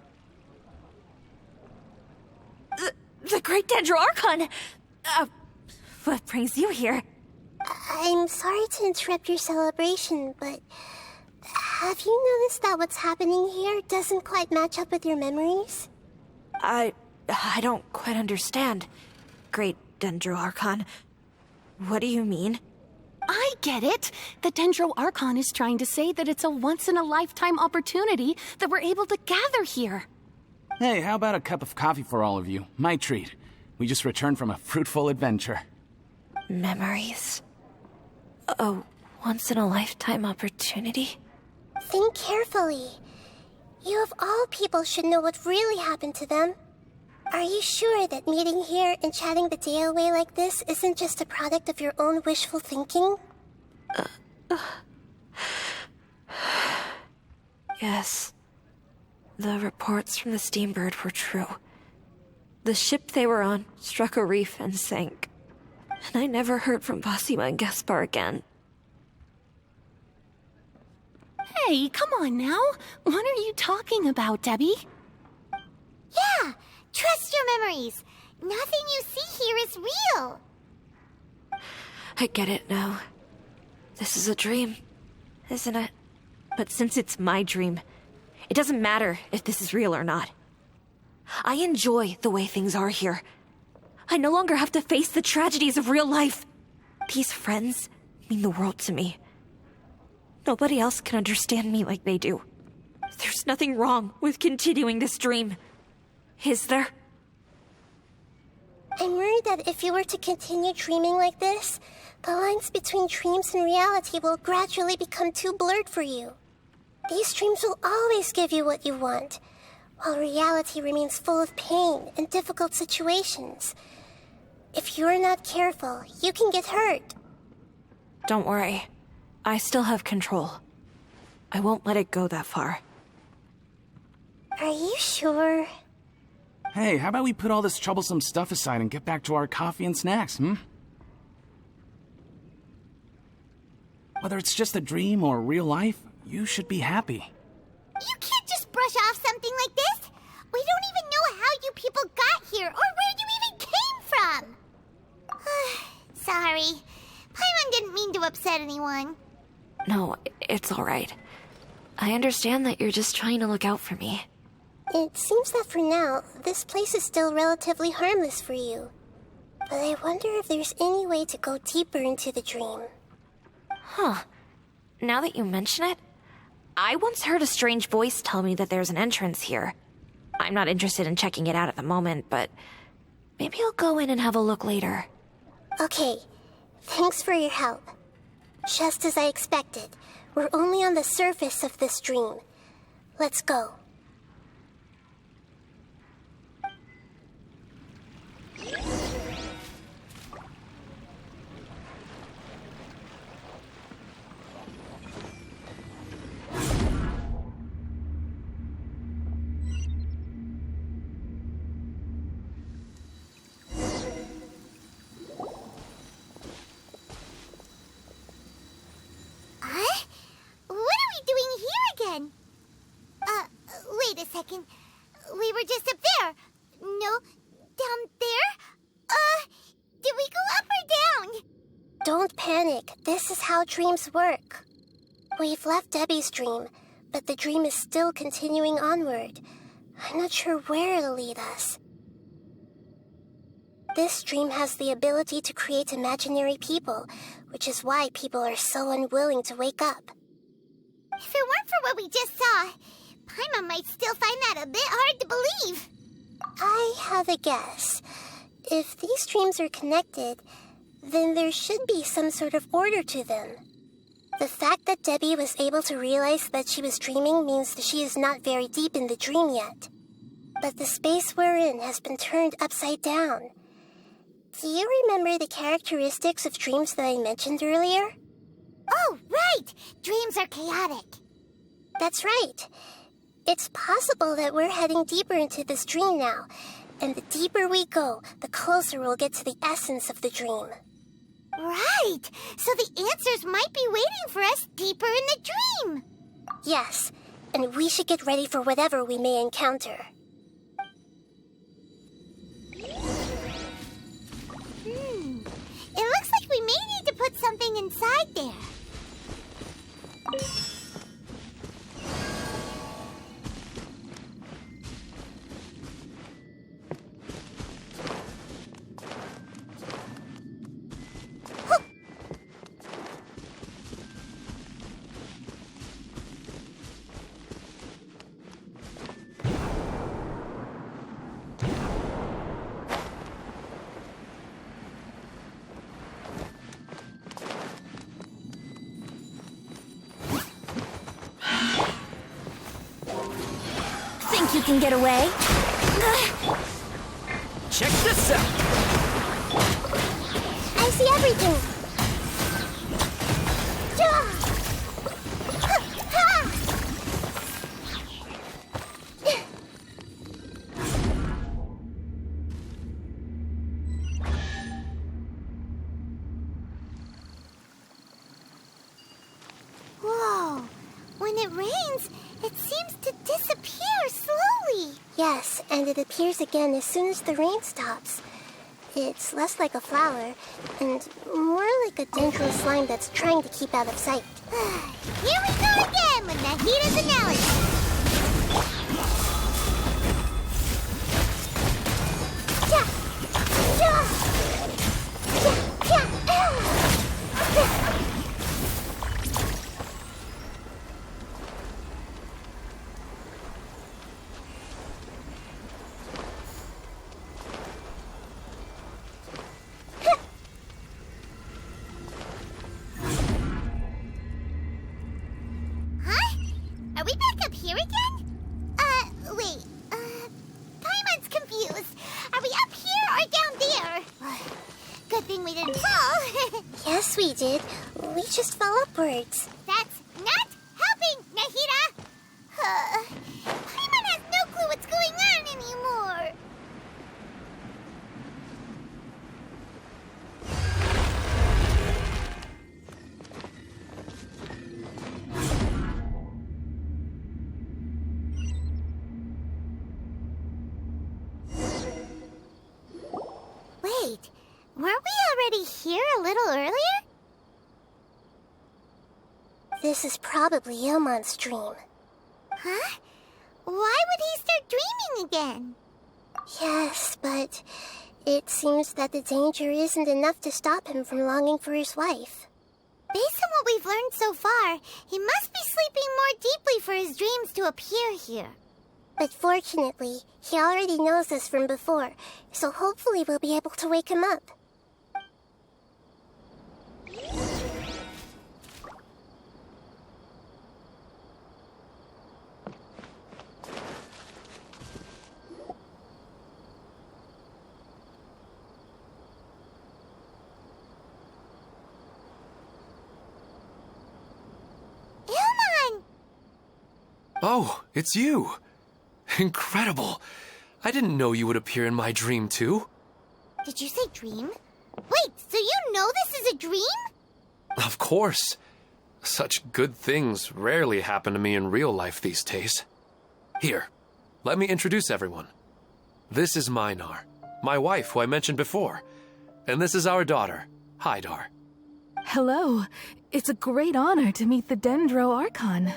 The Great Dendro Archon! What brings you here? I'm sorry to interrupt your celebration, but have you noticed that what's happening here doesn't quite match up with your memories? I don't quite understand. Great Dendro Archon. What do you mean? I get it. The Dendro Archon is trying to say that it's a once-in-a-lifetime opportunity that we're able to gather here. Hey, how about a cup of coffee for all of you? My treat. We just returned from a fruitful adventure. Memories. A once-in-a-lifetime opportunity? Think carefully. You of all people should know what really happened to them. Are you sure that meeting here and chatting the day away like this isn't just a product of your own wishful thinking? Yes. The reports from the Steambird were true. The ship they were on struck a reef and sank. And I never heard from Basima and Gaspar again. Hey, come on now. What are you talking about, Debbie? Yeah, trust your memories. Nothing you see here is real. I get it now. This is a dream, isn't it? But since it's my dream, it doesn't matter if this is real or not. I enjoy the way things are here. I no longer have to face the tragedies of real life. These friends mean the world to me. Nobody else can understand me like they do. There's nothing wrong with continuing this dream. Is there? I'm worried that if you were to continue dreaming like this, the lines between dreams and reality will gradually become too blurred for you. These dreams will always give you what you want, while reality remains full of pain and difficult situations. If you're not careful, you can get hurt. Don't worry. I still have control. I won't let it go that far. Are you sure? Hey, how about we put all this troublesome stuff aside and get back to our coffee and snacks, Whether it's just a dream or real life, you should be happy. You can't just brush off something like this. We don't even know how you people got here or where you even came from. Sorry. Paimon didn't mean to upset anyone. No, it's all right. I understand that you're just trying to look out for me. It seems that for now, this place is still relatively harmless for you. But I wonder if there's any way to go deeper into the dream. Huh. Now that you mention it, I once heard a strange voice tell me that there's an entrance here. I'm not interested in checking it out at the moment, but maybe I'll go in and have a look later. Okay, thanks for your help. Just as I expected, we're only on the surface of this dream. Let's go. Wait a second. We were just up there. No, down there? Did we go up or down? Don't panic. This is how dreams work. We've left Debbie's dream, but the dream is still continuing onward. I'm not sure where it'll lead us. This dream has the ability to create imaginary people, which is why people are so unwilling to wake up. If it weren't for what we just saw, Paimon might still find that a bit hard to believe. I have a guess. If these dreams are connected, then there should be some sort of order to them. The fact that Debbie was able to realize that she was dreaming means that she is not very deep in the dream yet. But the space we're in has been turned upside down. Do you remember the characteristics of dreams that I mentioned earlier? Oh, right! Dreams are chaotic. That's right. It's possible that we're heading deeper into this dream now, and the deeper we go, the closer we'll get to the essence of the dream. Right! So the answers might be waiting for us deeper in the dream! Yes, and we should get ready for whatever we may encounter. It looks like we may need to put something inside there. You can get away? Check this out! I see everything! Whoa! When it rains, it seems to disappear slowly. Yes, and it appears again as soon as the rain stops. It's less like a flower, and more like a dangerous slime that's trying to keep out of sight. Here we go again with Nahida's analogy. Are we back up here again? Wait. Paimon's confused. Are we up here or down there? Good thing we didn't fall. Yes, we did. We just fell upwards. That's not helping, Nahida! Paimon has no clue what's going on anymore. Wait, weren't we already here a little earlier? This is probably Ilmon's dream. Huh? Why would he start dreaming again? Yes, but it seems that the danger isn't enough to stop him from longing for his wife. Based on what we've learned so far, he must be sleeping more deeply for his dreams to appear here. But fortunately, he already knows us from before, so hopefully we'll be able to wake him up. Ilmon! Oh, it's you! Incredible! I didn't know you would appear in my dream, too. Did you say dream? Wait, so you know this is a dream? Of course. Such good things rarely happen to me in real life these days. Here, let me introduce everyone. This is Minar, my wife who I mentioned before. And this is our daughter, Hydar. Hello. It's a great honor to meet the Dendro Archon.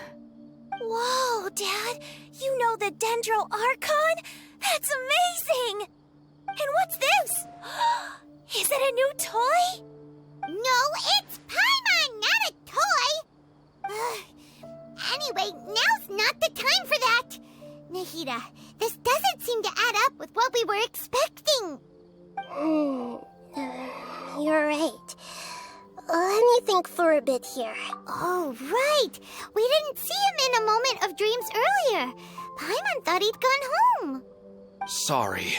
Whoa, Dad! You know the Dendro Archon? That's amazing! And what's this? Is it a new toy? No, it's Paimon, not a toy! Anyway, now's not the time for that! Nahida, this doesn't seem to add up with what we were expecting. You're right. Let me think for a bit here. Oh, right! We didn't see him in a moment of dreams earlier. Paimon thought he'd gone home. Sorry.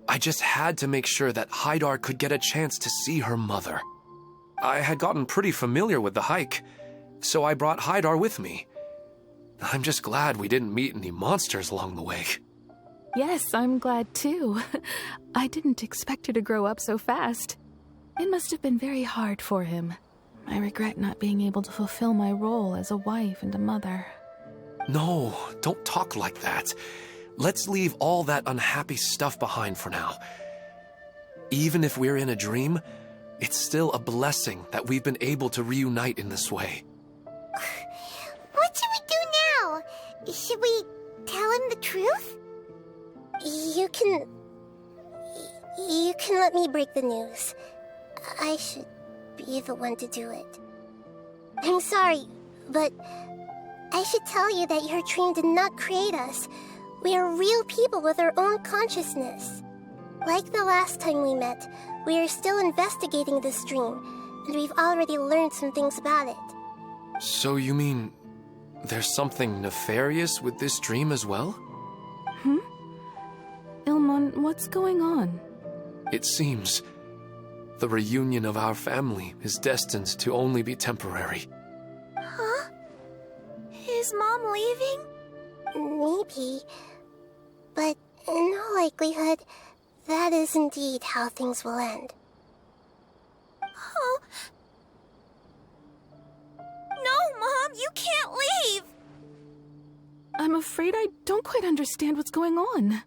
I just had to make sure that Haidar could get a chance to see her mother. I had gotten pretty familiar with the hike, so I brought Haidar with me. I'm just glad we didn't meet any monsters along the way. Yes, I'm glad too. I didn't expect her to grow up so fast. It must have been very hard for him. I regret not being able to fulfill my role as a wife and a mother. No, don't talk like that. Let's leave all that unhappy stuff behind for now. Even if we're in a dream, it's still a blessing that we've been able to reunite in this way. What should we do now? Should we tell him the truth? You can let me break the news. I should be the one to do it. I'm sorry, but I should tell you that your dream did not create us. We are real people with our own consciousness. Like the last time we met, we are still investigating this dream, and we've already learned some things about it. So you mean there's something nefarious with this dream as well? Ilmon, what's going on? It seems the reunion of our family is destined to only be temporary. Huh? Is Mom leaving? Maybe. But in all likelihood, that is indeed how things will end. Oh. No, Mom, you can't leave! I'm afraid I don't quite understand what's going on.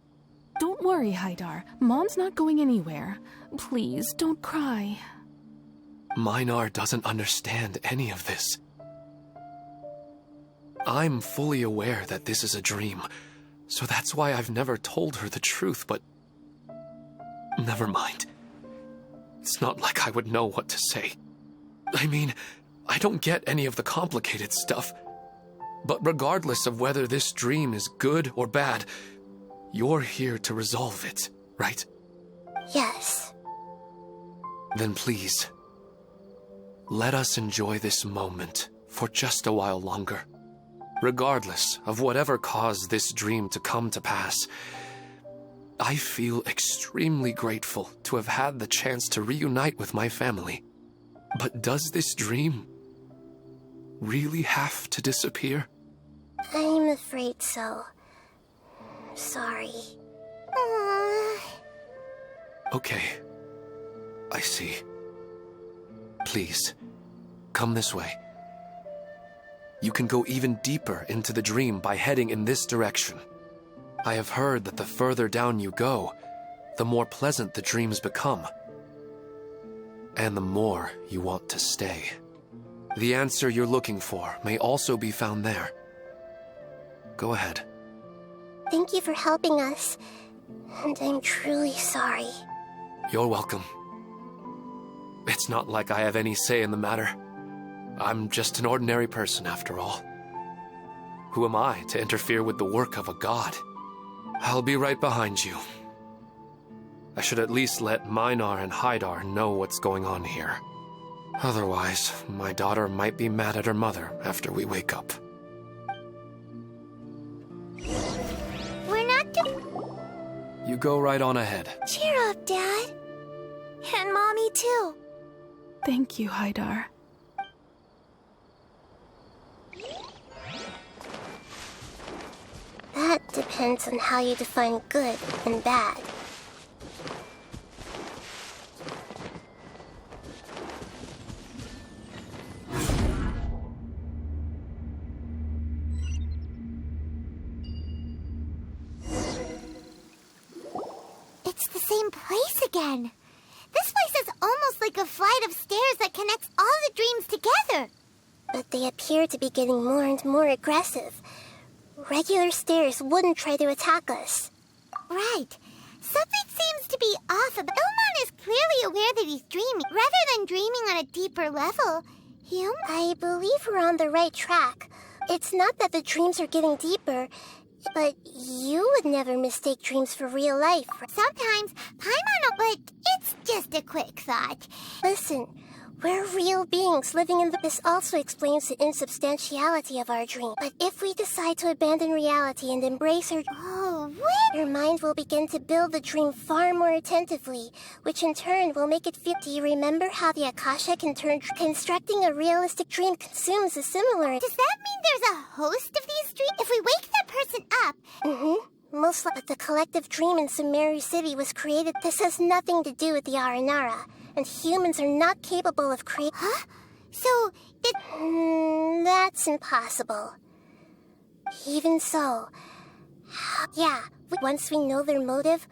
Don't worry, Haidar. Mom's not going anywhere. Please, don't cry. Minar doesn't understand any of this. I'm fully aware that this is a dream, so that's why I've never told her the truth, but never mind. It's not like I would know what to say. I mean, I don't get any of the complicated stuff. But regardless of whether this dream is good or bad, you're here to resolve it, right? Yes. Then please, let us enjoy this moment for just a while longer. Regardless of whatever caused this dream to come to pass, I feel extremely grateful to have had the chance to reunite with my family. But does this dream really have to disappear? I'm afraid so. Sorry. Okay. I see. Please, come this way. You can go even deeper into the dream by heading in this direction. I have heard that the further down you go, the more pleasant the dreams become. And the more you want to stay. The answer you're looking for may also be found there. Go ahead. Thank you for helping us, and I'm truly sorry. You're welcome. It's not like I have any say in the matter. I'm just an ordinary person, after all. Who am I to interfere with the work of a god? I'll be right behind you. I should at least let Minar and Haidar know what's going on here. Otherwise, my daughter might be mad at her mother after we wake up. We're not You go right on ahead. Cheer up, Dad. And Mommy, too. Thank you, Haidar. That depends on how you define good and bad. It's the same place again. This place is almost like a flight of stairs that connects all they appear to be getting more and more aggressive. Regular stairs wouldn't try to attack us. Right. Something seems to be off. Ilmon is clearly aware that he's dreaming, rather than dreaming on a deeper level. I believe we're on the right track. It's not that the dreams are getting deeper, but you would never mistake dreams for real life. Sometimes, Paimon, but it's just a quick thought. Listen, we're real beings living in This also explains the insubstantiality of our dream. But if we decide to abandon reality and embrace our... Your mind will begin to build the dream far more attentively, which in turn will make it feel... Do you remember how the Akasha can turn... Constructing a realistic dream consumes a similar... Does that mean there's a host of these dreams? If we wake that person up... Most likely, the collective dream in Sumeru City was created. This has nothing to do with the Aranara, and humans are not capable of creating... Huh? So, that's impossible. Even so... Yeah, once we know their motive...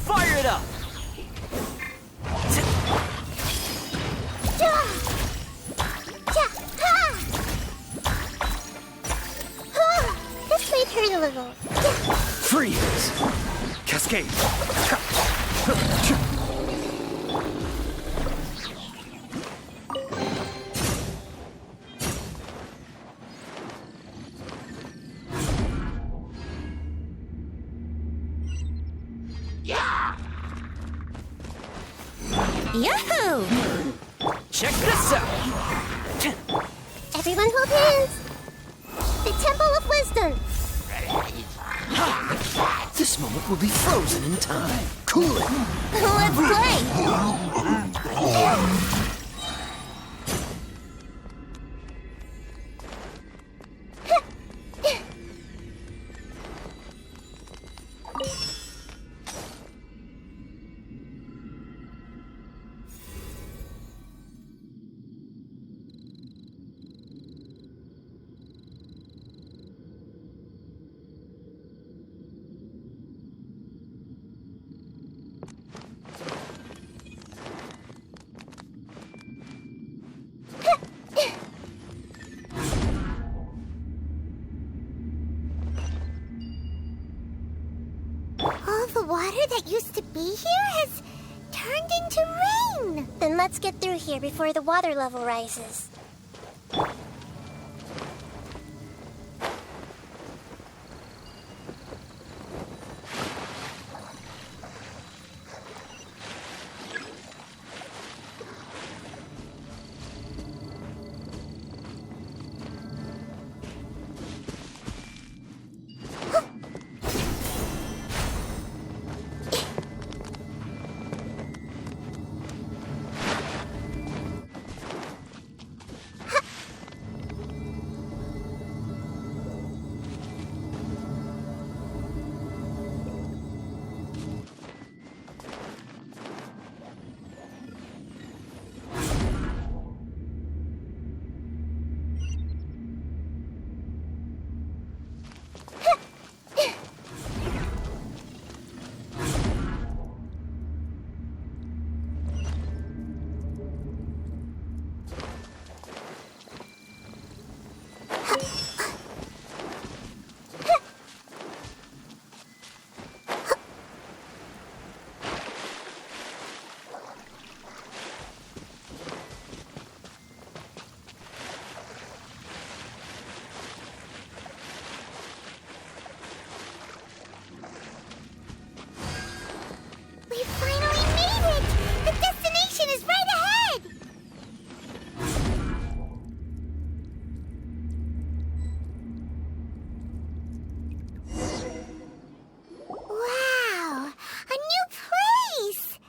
Fire it up! This might hurt a little. Freeze! Cascade! Yahoo! Check this out! Everyone hold hands! The Temple of Wisdom! This moment will be frozen in time. Cool it! Let's play! All the water that used to be here has turned into rain. Then let's get through here before the water level rises. We finally made it! The destination is right ahead! Wow! A new place!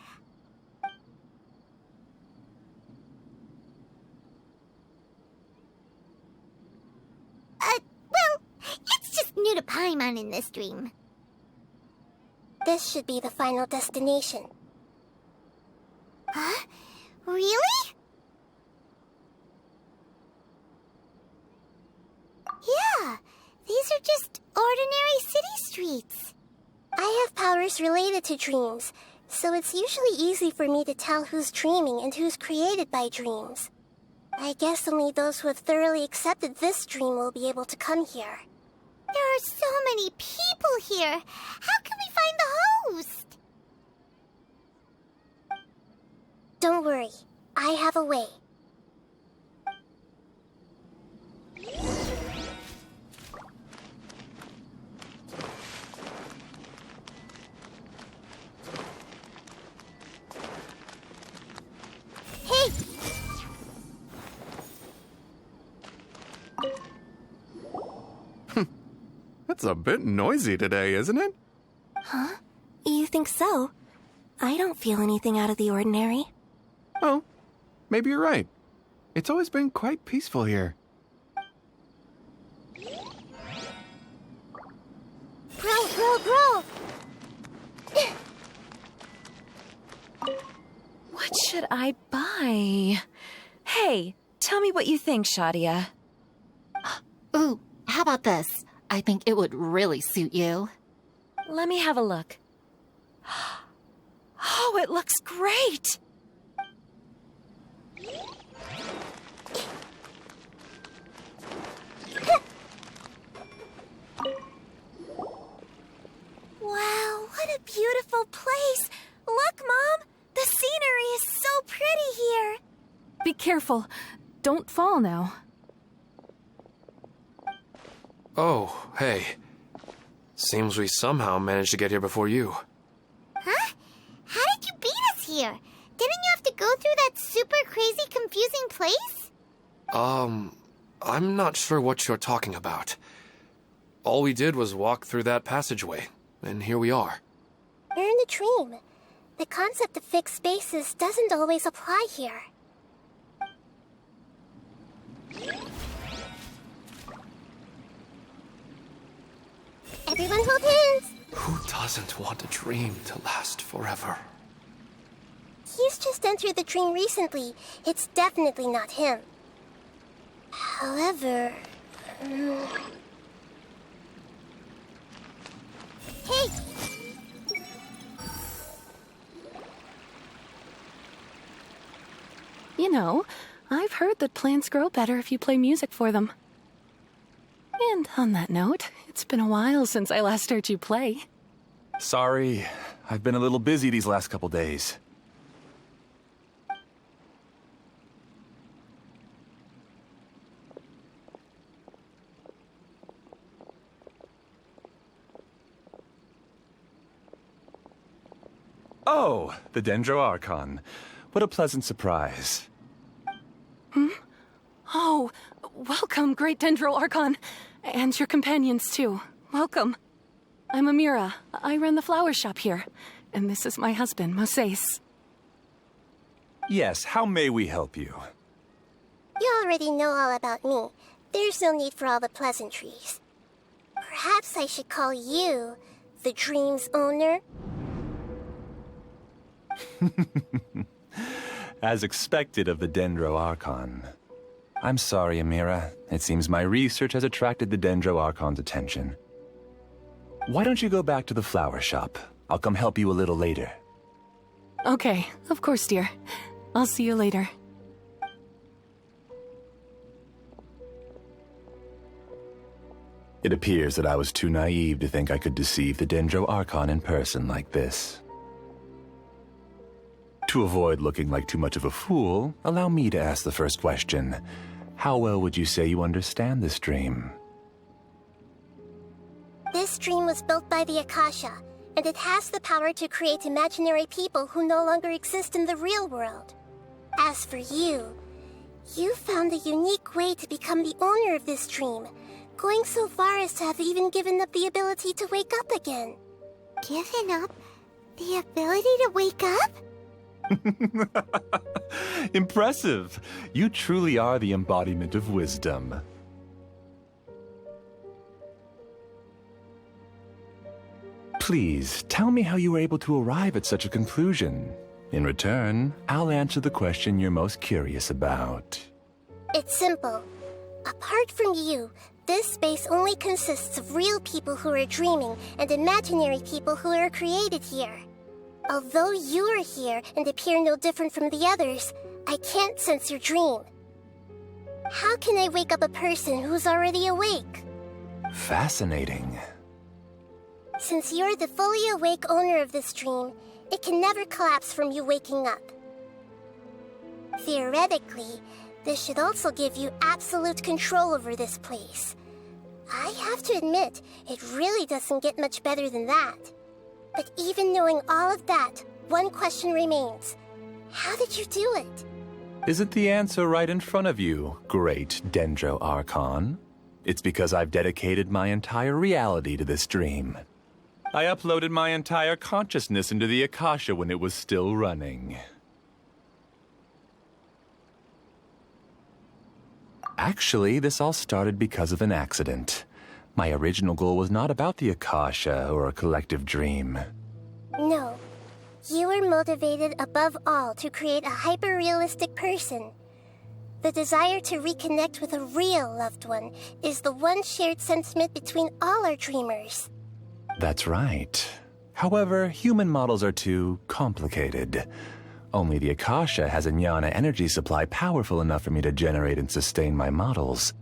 Well, it's just new to Paimon in this dream. This should be the final destination. Huh? Really? Yeah, these are just ordinary city streets. I have powers related to dreams, so it's usually easy for me to tell who's dreaming and who's created by dreams. I guess only those who have thoroughly accepted this dream will be able to come here. There are so many people here. How can we find the host? Don't worry, I have a way. Hey! It's a bit noisy today, isn't it? Huh? You think so? I don't feel anything out of the ordinary. Oh, maybe you're right. It's always been quite peaceful here. Grow! What should I buy? Hey, tell me what you think, Shadia. Ooh, how about this? I think it would really suit you. Let me have a look. Oh, it looks great! Wow, what a beautiful place! Look, Mom! The scenery is so pretty here! Be careful. Don't fall now. Oh, hey. Seems we somehow managed to get here before you. Huh? How did you beat us here? Didn't you have to go through that super crazy, confusing place? I'm not sure what you're talking about. All we did was walk through that passageway, and here we are. You're in a dream. The concept of fixed spaces doesn't always apply here. Everyone hold hands! Who doesn't want a dream to last forever? He's just entered the dream recently. It's definitely not him. However... Hey! You know, I've heard that plants grow better if you play music for them. And on that note, it's been a while since I last heard you play. Sorry, I've been a little busy these last couple days. Oh, the Dendro Archon. What a pleasant surprise. Oh, welcome, Great Dendro Archon. And your companions, too. Welcome. I'm Amira. I run the flower shop here. And this is my husband, Moses. Yes, how may we help you? You already know all about me. There's no need for all the pleasantries. Perhaps I should call you the dream's owner? As expected of the Dendro Archon. I'm sorry, Amira. It seems my research has attracted the Dendro Archon's attention. Why don't you go back to the flower shop? I'll come help you a little later. Okay, of course, dear. I'll see you later. It appears that I was too naive to think I could deceive the Dendro Archon in person like this. To avoid looking like too much of a fool, allow me to ask the first question. How well would you say you understand this dream? This dream was built by the Akasha, and it has the power to create imaginary people who no longer exist in the real world. As for you, you found a unique way to become the owner of this dream, going so far as to have even given up the ability to wake up again. Given up the ability to wake up? Impressive! You truly are the embodiment of wisdom. Please, tell me how you were able to arrive at such a conclusion. In return, I'll answer the question you're most curious about. It's simple. Apart from you, this space only consists of real people who are dreaming and imaginary people who are created here. Although you are here and appear no different from the others, I can't sense your dream. How can I wake up a person who's already awake? Fascinating. Since you're the fully awake owner of this dream, it can never collapse from you waking up. Theoretically, this should also give you absolute control over this place. I have to admit, it really doesn't get much better than that. But even knowing all of that, one question remains. How did you do it? Isn't the answer right in front of you, great Dendro Archon? It's because I've dedicated my entire reality to this dream. I uploaded my entire consciousness into the Akasha when it was still running. Actually, this all started because of an accident. My original goal was not about the Akasha or a collective dream. No. You were motivated above all to create a hyper-realistic person. The desire to reconnect with a real loved one is the one shared sentiment between all our dreamers. That's right. However, human models are too complicated. Only the Akasha has a jnana energy supply powerful enough for me to generate and sustain my models.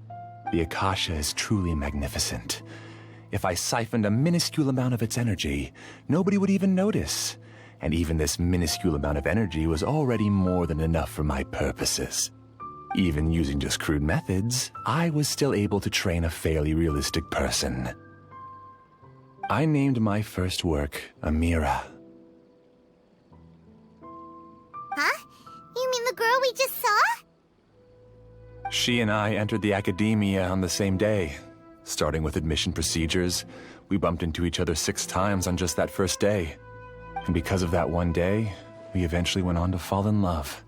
The Akasha is truly magnificent. If I siphoned a minuscule amount of its energy, nobody would even notice. And even this minuscule amount of energy was already more than enough for my purposes. Even using just crude methods, I was still able to train a fairly realistic person. I named my first work Amira. Huh? You mean the girl we just saw? She and I entered the academia on the same day. Starting with admission procedures, we bumped into each other 6 times on just that first day. And because of that one day, we eventually went on to fall in love.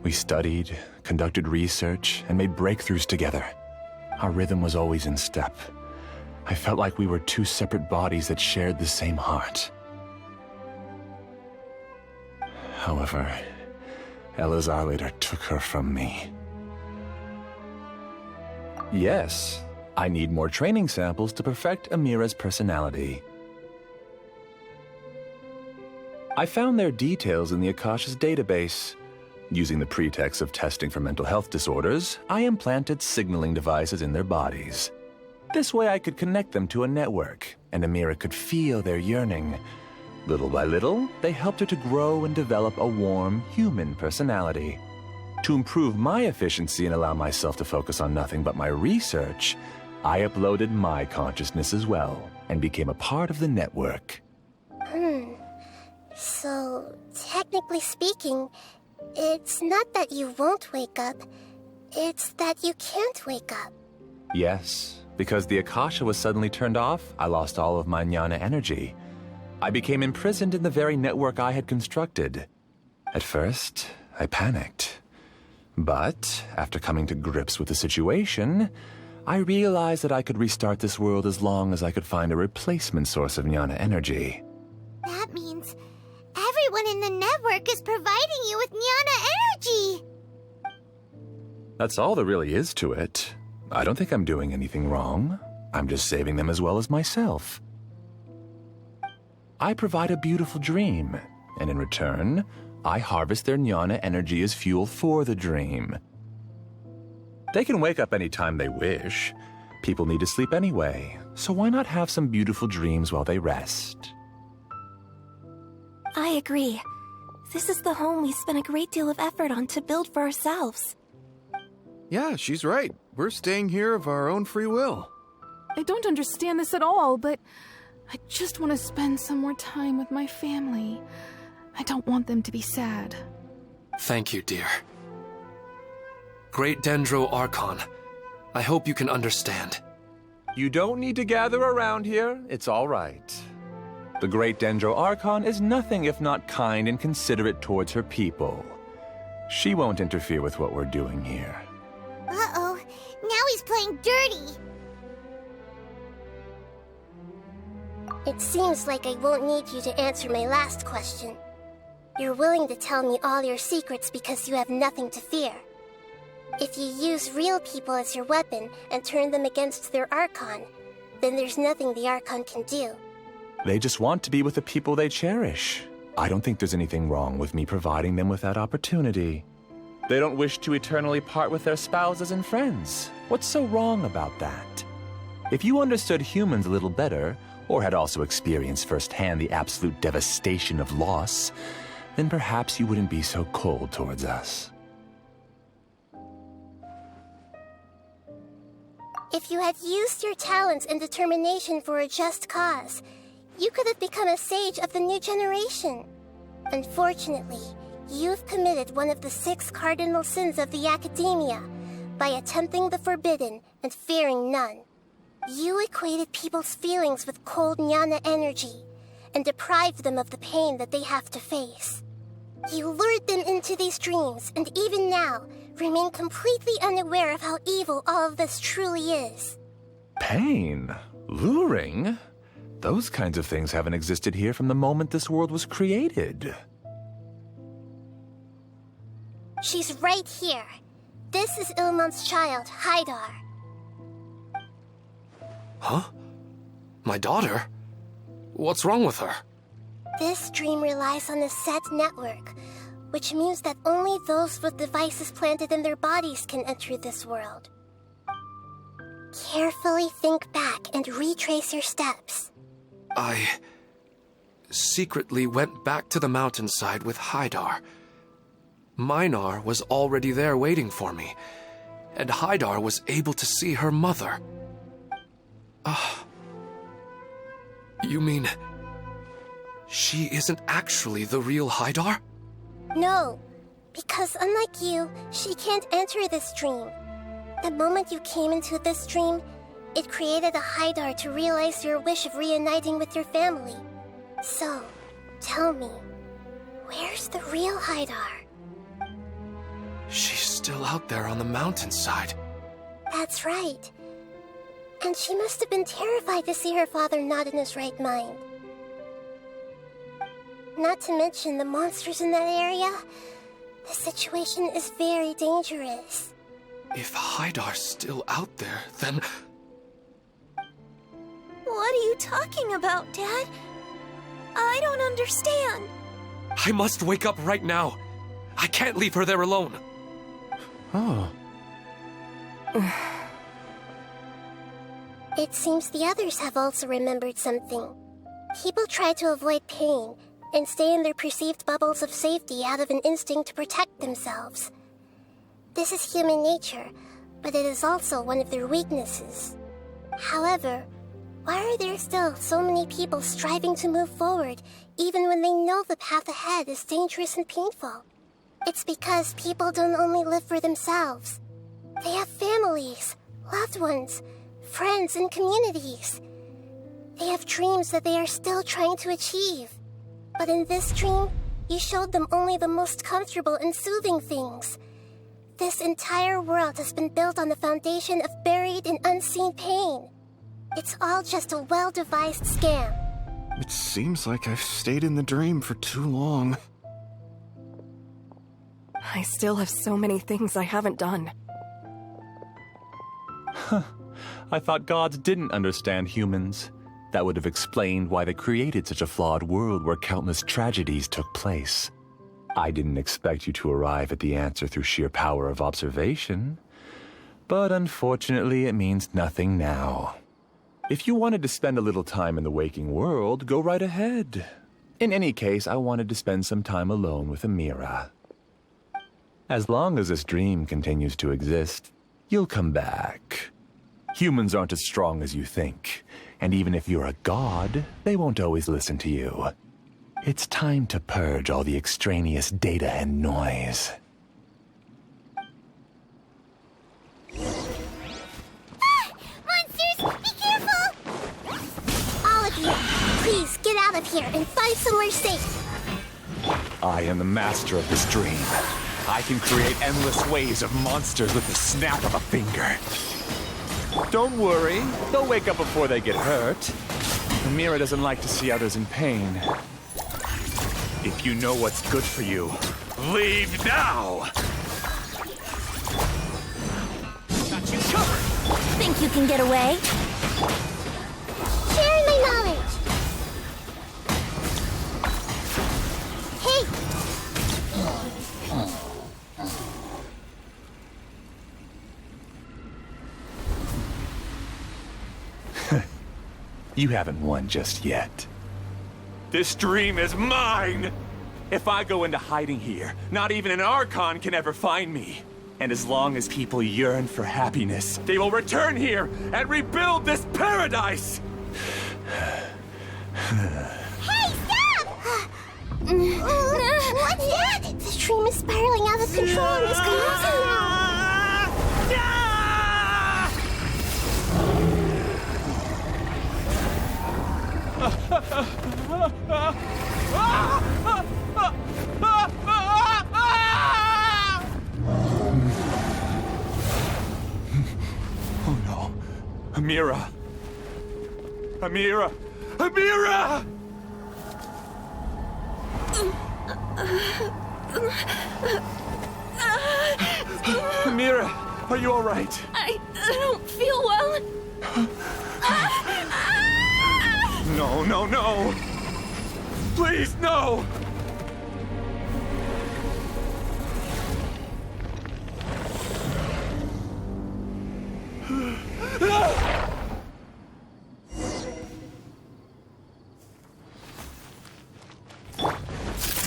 We studied, conducted research, and made breakthroughs together. Our rhythm was always in step. I felt like we were 2 separate bodies that shared the same heart. However, Elazar later took her from me. Yes, I need more training samples to perfect Amira's personality. I found their details in the Akasha's database. Using the pretext of testing for mental health disorders, I implanted signaling devices in their bodies. This way I could connect them to a network, and Amira could feel their yearning. Little by little, they helped her to grow and develop a warm, human personality. To improve my efficiency and allow myself to focus on nothing but my research, I uploaded my consciousness as well, and became a part of the network. So, technically speaking, it's not that you won't wake up, it's that you can't wake up. Yes, because the Akasha was suddenly turned off, I lost all of my jnana energy. I became imprisoned in the very network I had constructed. At first, I panicked. But, after coming to grips with the situation, I realized that I could restart this world as long as I could find a replacement source of jnana energy. That means everyone in the network is providing you with jnana energy! That's all there really is to it. I don't think I'm doing anything wrong. I'm just saving them as well as myself. I provide a beautiful dream, and in return, I harvest their jnana energy as fuel for the dream. They can wake up any time they wish. People need to sleep anyway, so why not have some beautiful dreams while they rest? I agree. This is the home we spent a great deal of effort on to build for ourselves. Yeah, she's right. We're staying here of our own free will. I don't understand this at all, but I just want to spend some more time with my family. I don't want them to be sad. Thank you, dear. Great Dendro Archon, I hope you can understand. You don't need to gather around here. It's all right. The great Dendro Archon is nothing if not kind and considerate towards her people. She won't interfere with what we're doing here. Uh-oh, now he's playing dirty. It seems like I won't need you to answer my last question. You're willing to tell me all your secrets because you have nothing to fear. If you use real people as your weapon and turn them against their Archon, then there's nothing the Archon can do. They just want to be with the people they cherish. I don't think there's anything wrong with me providing them with that opportunity. They don't wish to eternally part with their spouses and friends. What's so wrong about that? If you understood humans a little better, or had also experienced firsthand the absolute devastation of loss, then perhaps you wouldn't be so cold towards us. If you had used your talents and determination for a just cause, you could have become a sage of the new generation. Unfortunately, you've committed one of the 6 cardinal sins of the Academia by attempting the forbidden and fearing none. You equated people's feelings with cold jnana energy and deprived them of the pain that they have to face. You lured them into these dreams, and even now, remain completely unaware of how evil all of this truly is. Pain? Luring? Those kinds of things haven't existed here from the moment this world was created. She's right here. This is Ilmon's child, Haidar. Huh? My daughter? What's wrong with her? This dream relies on a set network, which means that only those with devices planted in their bodies can enter this world. Carefully think back and retrace your steps. I secretly went back to the mountainside with Haidar. Minar was already there waiting for me, and Haidar was able to see her mother. You mean she isn't actually the real Haidar? No, because unlike you, she can't enter this dream. The moment you came into this dream, it created a Haidar to realize your wish of reuniting with your family. So, tell me, where's the real Haidar? She's still out there on the mountainside. That's right. And she must have been terrified to see her father not in his right mind. Not to mention the monsters in that area. The situation is very dangerous. If Haidar's still out there, then... What are you talking about, Dad? I don't understand. I must wake up right now. I can't leave her there alone. Oh. It seems the others have also remembered something. People try to avoid pain and stay in their perceived bubbles of safety out of an instinct to protect themselves. This is human nature, but it is also one of their weaknesses. However, why are there still so many people striving to move forward even when they know the path ahead is dangerous and painful? It's because people don't only live for themselves. They have families, loved ones, friends, and communities. They have dreams that they are still trying to achieve. But in this dream, you showed them only the most comfortable and soothing things. This entire world has been built on the foundation of buried and unseen pain. It's all just a well-devised scam. It seems like I've stayed in the dream for too long. I still have so many things I haven't done. I thought gods didn't understand humans. That would have explained why they created such a flawed world where countless tragedies took place. I didn't expect you to arrive at the answer through sheer power of observation. But unfortunately, it means nothing now. If you wanted to spend a little time in the waking world, go right ahead. In any case, I wanted to spend some time alone with Amira. As long as this dream continues to exist, you'll come back. Humans aren't as strong as you think, and even if you're a god, they won't always listen to you. It's time to purge all the extraneous data and noise. Monsters, be careful! All of you, please get out of here and find somewhere safe. I am the master of this dream. I can create endless waves of monsters with the snap of a finger. Don't worry, they'll wake up before they get hurt. Amira doesn't like to see others in pain. If you know what's good for you, leave now! Got you covered! Think you can get away? Sharing my knowledge! Hey! You haven't won just yet. This dream is mine! If I go into hiding here, not even an Archon can ever find me. And as long as people yearn for happiness, they will return here and rebuild this paradise! Hey, stop! What's that? The dream is spiraling out of control and is collapsing now. Oh no. Amira! Amira! Amira! Amira, are you all right? I don't feel well. No, no, no! Please, no!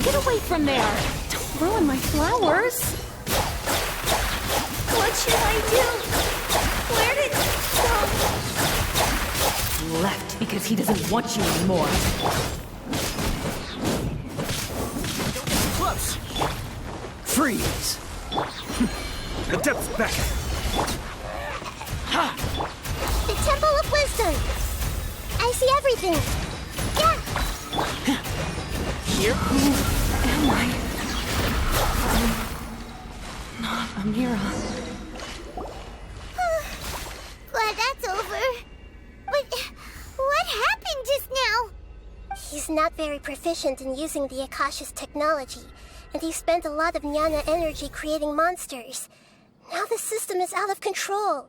Get away from there! Don't ruin my flowers! What should I do? Where did it go? Left because he doesn't want you anymore. Close! Freeze! The depth's back! Ha! The Temple of Wisdom! I see everything! Yeah! Here? Who am I? Not Amira. Glad that's over. But what happened just now? He's not very proficient in using the Akasha's technology, and he spent a lot of Jnana energy creating monsters. Now the system is out of control.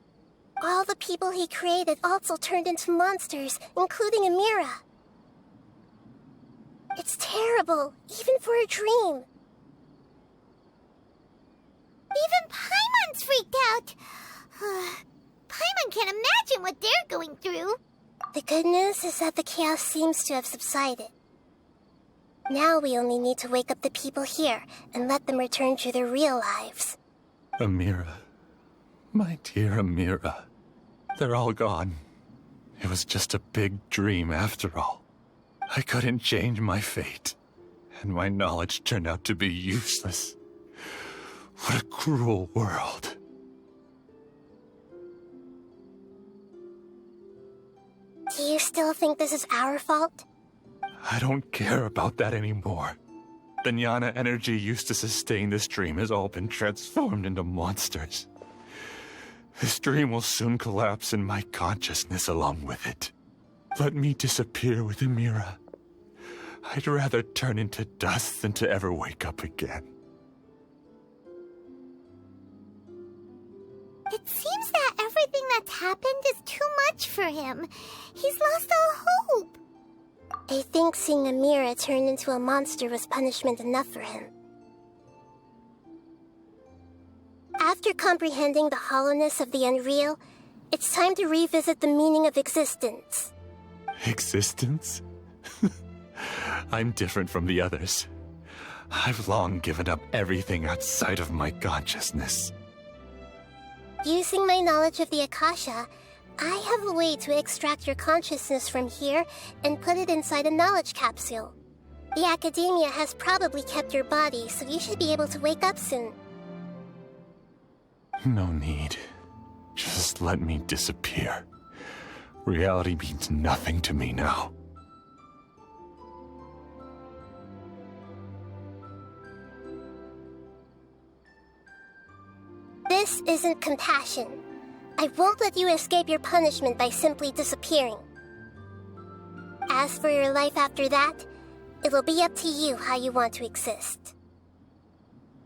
All the people he created also turned into monsters, including Amira. It's terrible, even for a dream. Even Paimon's freaked out. Paimon can't imagine what they're going through. The good news is that the chaos seems to have subsided. Now we only need to wake up the people here and let them return to their real lives. Amira. My dear Amira. They're all gone. It was just a big dream after all. I couldn't change my fate, and my knowledge turned out to be useless. What a cruel world. Do you still think this is our fault? I don't care about that anymore. The Jnana energy used to sustain this dream has all been transformed into monsters. This dream will soon collapse and my consciousness along with it. Let me disappear with Amira. I'd rather turn into dust than to ever wake up again. It seems that everything that's happened is too much for him. He's lost all hope. I think seeing Amira turn into a monster was punishment enough for him. After comprehending the hollowness of the unreal, it's time to revisit the meaning of existence. Existence? I'm different from the others. I've long given up everything outside of my consciousness. Using my knowledge of the Akasha, I have a way to extract your consciousness from here and put it inside a knowledge capsule. The Academia has probably kept your body, so you should be able to wake up soon. No need. Just let me disappear. Reality means nothing to me now. This isn't compassion. I won't let you escape your punishment by simply disappearing. As for your life after that, It'll be up to you how you want to exist.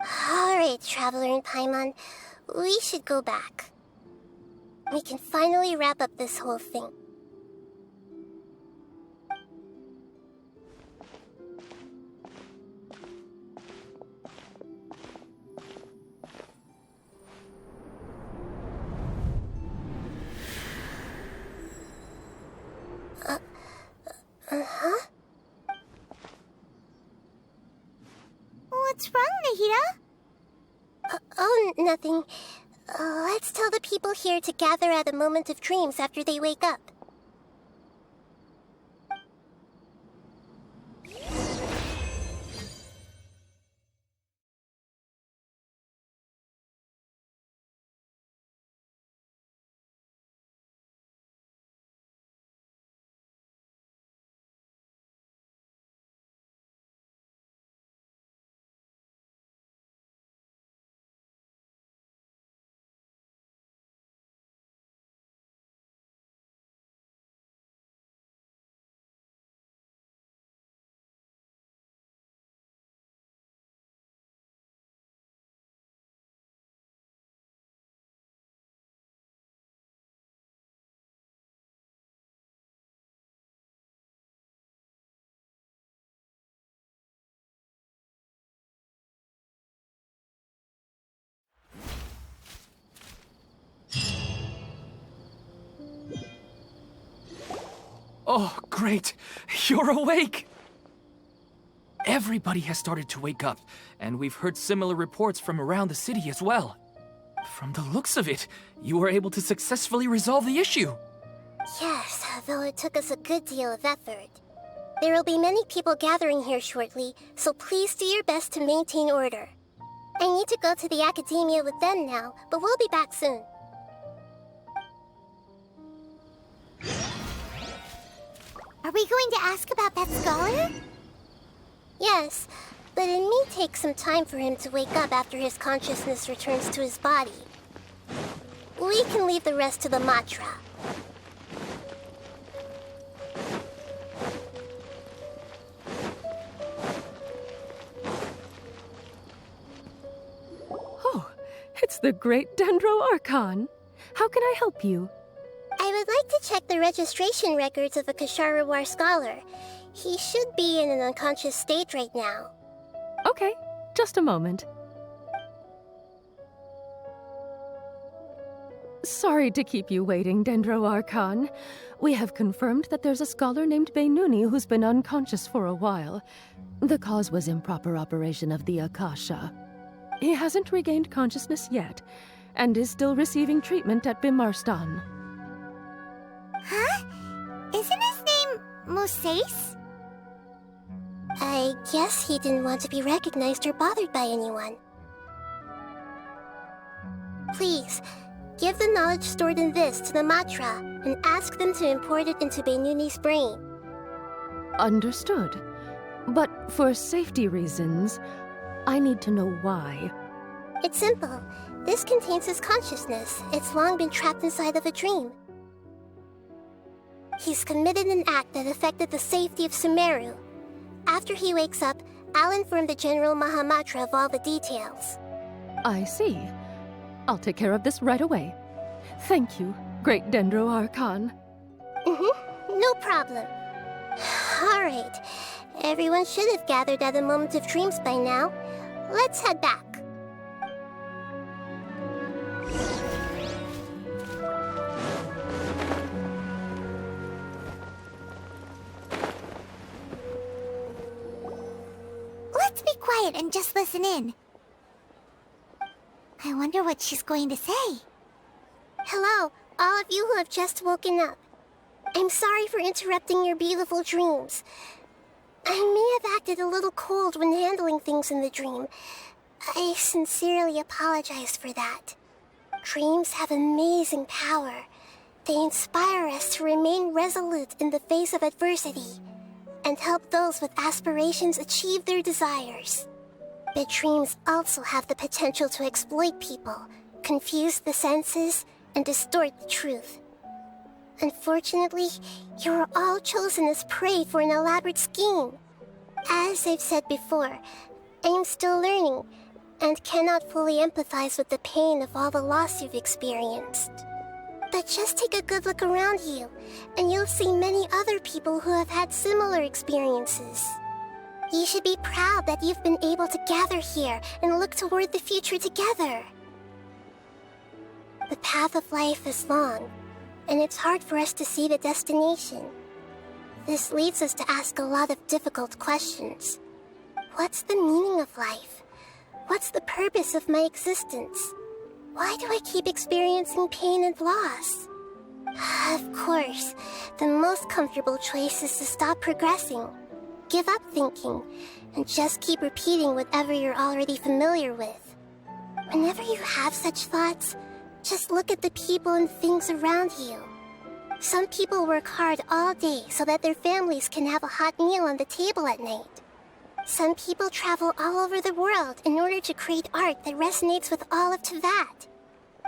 Alright, Traveler and Paimon, we should go back. We can finally wrap up this whole thing. Huh? What's wrong, Nahida? Oh, nothing. Let's tell the people here to gather at a moment of dreams after they wake up. Oh, great! You're awake! Everybody has started to wake up, and we've heard similar reports from around the city as well. From the looks of it, you were able to successfully resolve the issue. Yes, though it took us a good deal of effort. There will be many people gathering here shortly, so please do your best to maintain order. I need to go to the academia with them now, but we'll be back soon. Are we going to ask about that scholar? Yes, but it may take some time for him to wake up after his consciousness returns to his body. We can leave the rest to the mantra. Oh, it's the great Dendro Archon. How can I help you? I would like to check the registration records of a Kasharawar scholar. He should be in an unconscious state right now. Okay, just a moment. Sorry to keep you waiting, Dendro Archon. We have confirmed that there's a scholar named Beinuni who's been unconscious for a while. The cause was improper operation of the Akasha. He hasn't regained consciousness yet, and is still receiving treatment at Bimarstan. Huh? Isn't his name Moses? I guess he didn't want to be recognized or bothered by anyone. Please, give the knowledge stored in this to the mantra and ask them to import it into Beinuni's brain. Understood. But for safety reasons, I need to know why. It's simple. This contains his consciousness. It's long been trapped inside of a dream. He's committed an act that affected the safety of Sumeru. After he wakes up, I'll inform the General Mahamatra of all the details. I see. I'll take care of this right away. Thank you, great Dendro Archon. No problem. Alright. Everyone should have gathered at a moment of dreams by now. Let's head back. Let's be quiet and just listen in. I wonder what she's going to say. Hello, all of you who have just woken up. I'm sorry for interrupting your beautiful dreams. I may have acted a little cold when handling things in the dream. I sincerely apologize for that. Dreams have amazing power. They inspire us to remain resolute in the face of adversity and help those with aspirations achieve their desires. But dreams also have the potential to exploit people, confuse the senses, and distort the truth. Unfortunately, you are all chosen as prey for an elaborate scheme. As I've said before, I am still learning, and cannot fully empathize with the pain of all the loss you've experienced. But just take a good look around you, and you'll see many other people who have had similar experiences. You should be proud that you've been able to gather here and look toward the future together. The path of life is long, and it's hard for us to see the destination. This leads us to ask a lot of difficult questions. What's the meaning of life? What's the purpose of my existence? Why do I keep experiencing pain and loss? Of course, the most comfortable choice is to stop progressing. Give up thinking, and just keep repeating whatever you're already familiar with. Whenever you have such thoughts, just look at the people and things around you. Some people work hard all day so that their families can have a hot meal on the table at night. Some people travel all over the world in order to create art that resonates with all of Teyvat.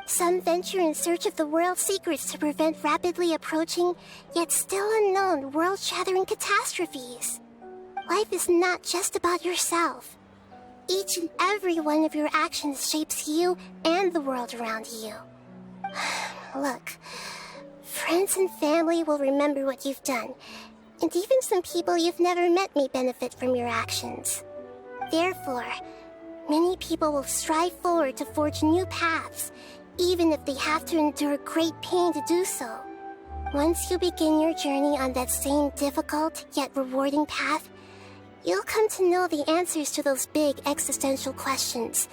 Some venture in search of the world's secrets to prevent rapidly approaching, yet still unknown, world-shattering catastrophes. Life is not just about yourself. Each and every one of your actions shapes you and the world around you. Look, friends and family will remember what you've done, and even some people you've never met may benefit from your actions. Therefore, many people will strive forward to forge new paths, even if they have to endure great pain to do so. Once you begin your journey on that same difficult yet rewarding path, you'll come to know the answers to those big existential questions,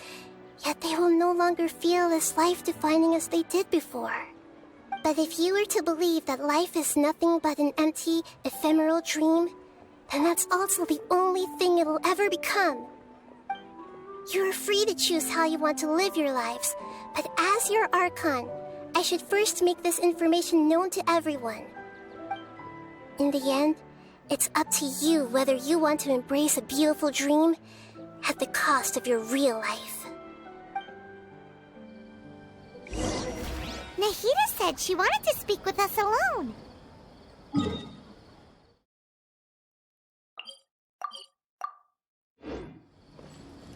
yet they will no longer feel as life-defining as they did before. But if you were to believe that life is nothing but an empty, ephemeral dream, then that's also the only thing it will ever become. You are free to choose how you want to live your lives, but as your Archon, I should first make this information known to everyone. In the end, it's up to you whether you want to embrace a beautiful dream at the cost of your real life. Nahida said she wanted to speak with us alone.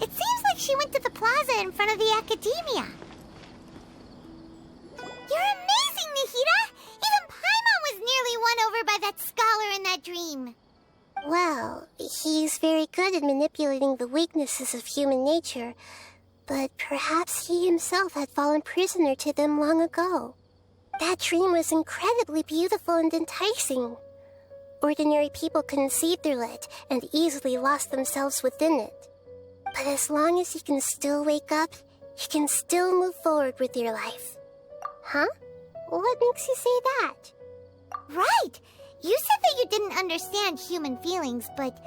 It seems like she went to the plaza in front of the academia. You're amazing, Nahida! Even Paimon was nearly won over by that scholar in that dream. Well, he's very good at manipulating the weaknesses of human nature, but perhaps he himself had fallen prisoner to them long ago. That dream was incredibly beautiful and enticing. Ordinary people couldn't see through it and easily lost themselves within it. But as long as you can still wake up, you can still move forward with your life. Huh? What makes you say that? Right! You said that you didn't understand human feelings, but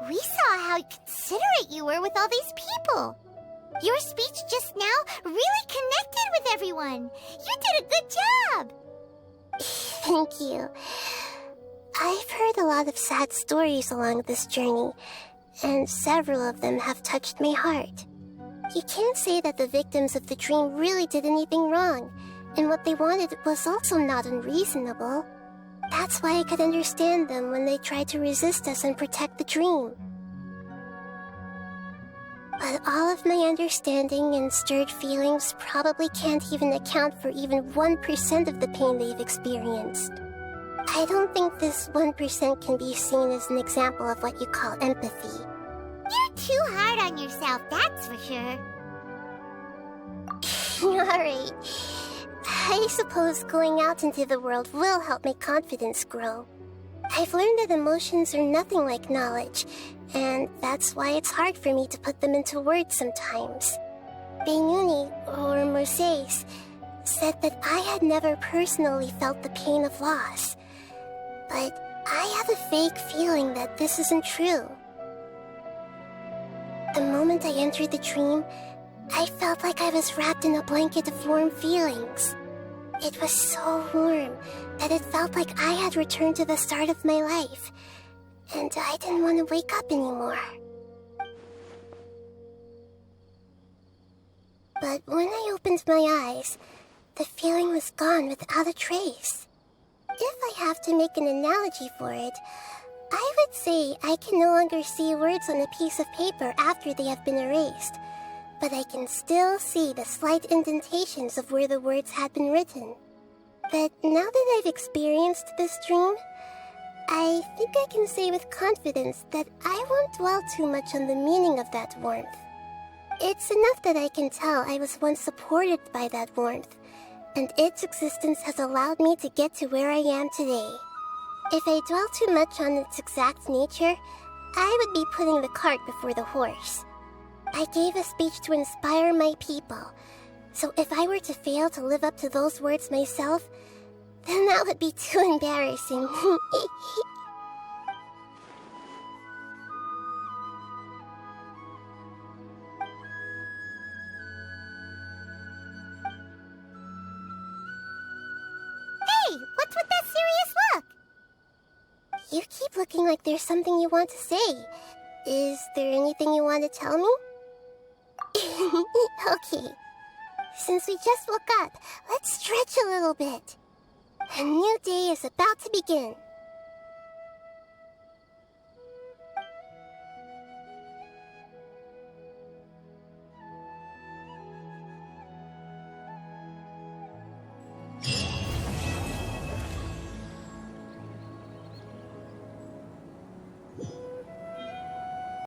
we saw how considerate you were with all these people. Your speech just now really connected with everyone. You did a good job. Thank you. I've heard a lot of sad stories along this journey, and several of them have touched my heart. You can't say that the victims of the dream really did anything wrong, and what they wanted was also not unreasonable. That's why I could understand them when they tried to resist us and protect the dream. But all of my understanding and stirred feelings probably can't even account for even 1% of the pain they've experienced. I don't think this 1% can be seen as an example of what you call empathy. You're too hard on yourself, that's for sure. Alright. I suppose going out into the world will help my confidence grow. I've learned that emotions are nothing like knowledge, and that's why it's hard for me to put them into words sometimes. Beinuni, or Mercedes, said that I had never personally felt the pain of loss, but I have a vague feeling that this isn't true. The moment I entered the dream, I felt like I was wrapped in a blanket of warm feelings. It was so warm that it felt like I had returned to the start of my life, and I didn't want to wake up anymore. But when I opened my eyes, the feeling was gone without a trace. If I have to make an analogy for it, I would say I can no longer see words on a piece of paper after they have been erased, but I can still see the slight indentations of where the words had been written. But now that I've experienced this dream, I think I can say with confidence that I won't dwell too much on the meaning of that warmth. It's enough that I can tell I was once supported by that warmth, and its existence has allowed me to get to where I am today. If I dwell too much on its exact nature, I would be putting the cart before the horse. I gave a speech to inspire my people, so if I were to fail to live up to those words myself, then that would be too embarrassing. Hey, what's with that serious look? You keep looking like there's something you want to say. Is there anything you want to tell me? Okay. Since we just woke up, let's stretch a little bit. A new day is about to begin.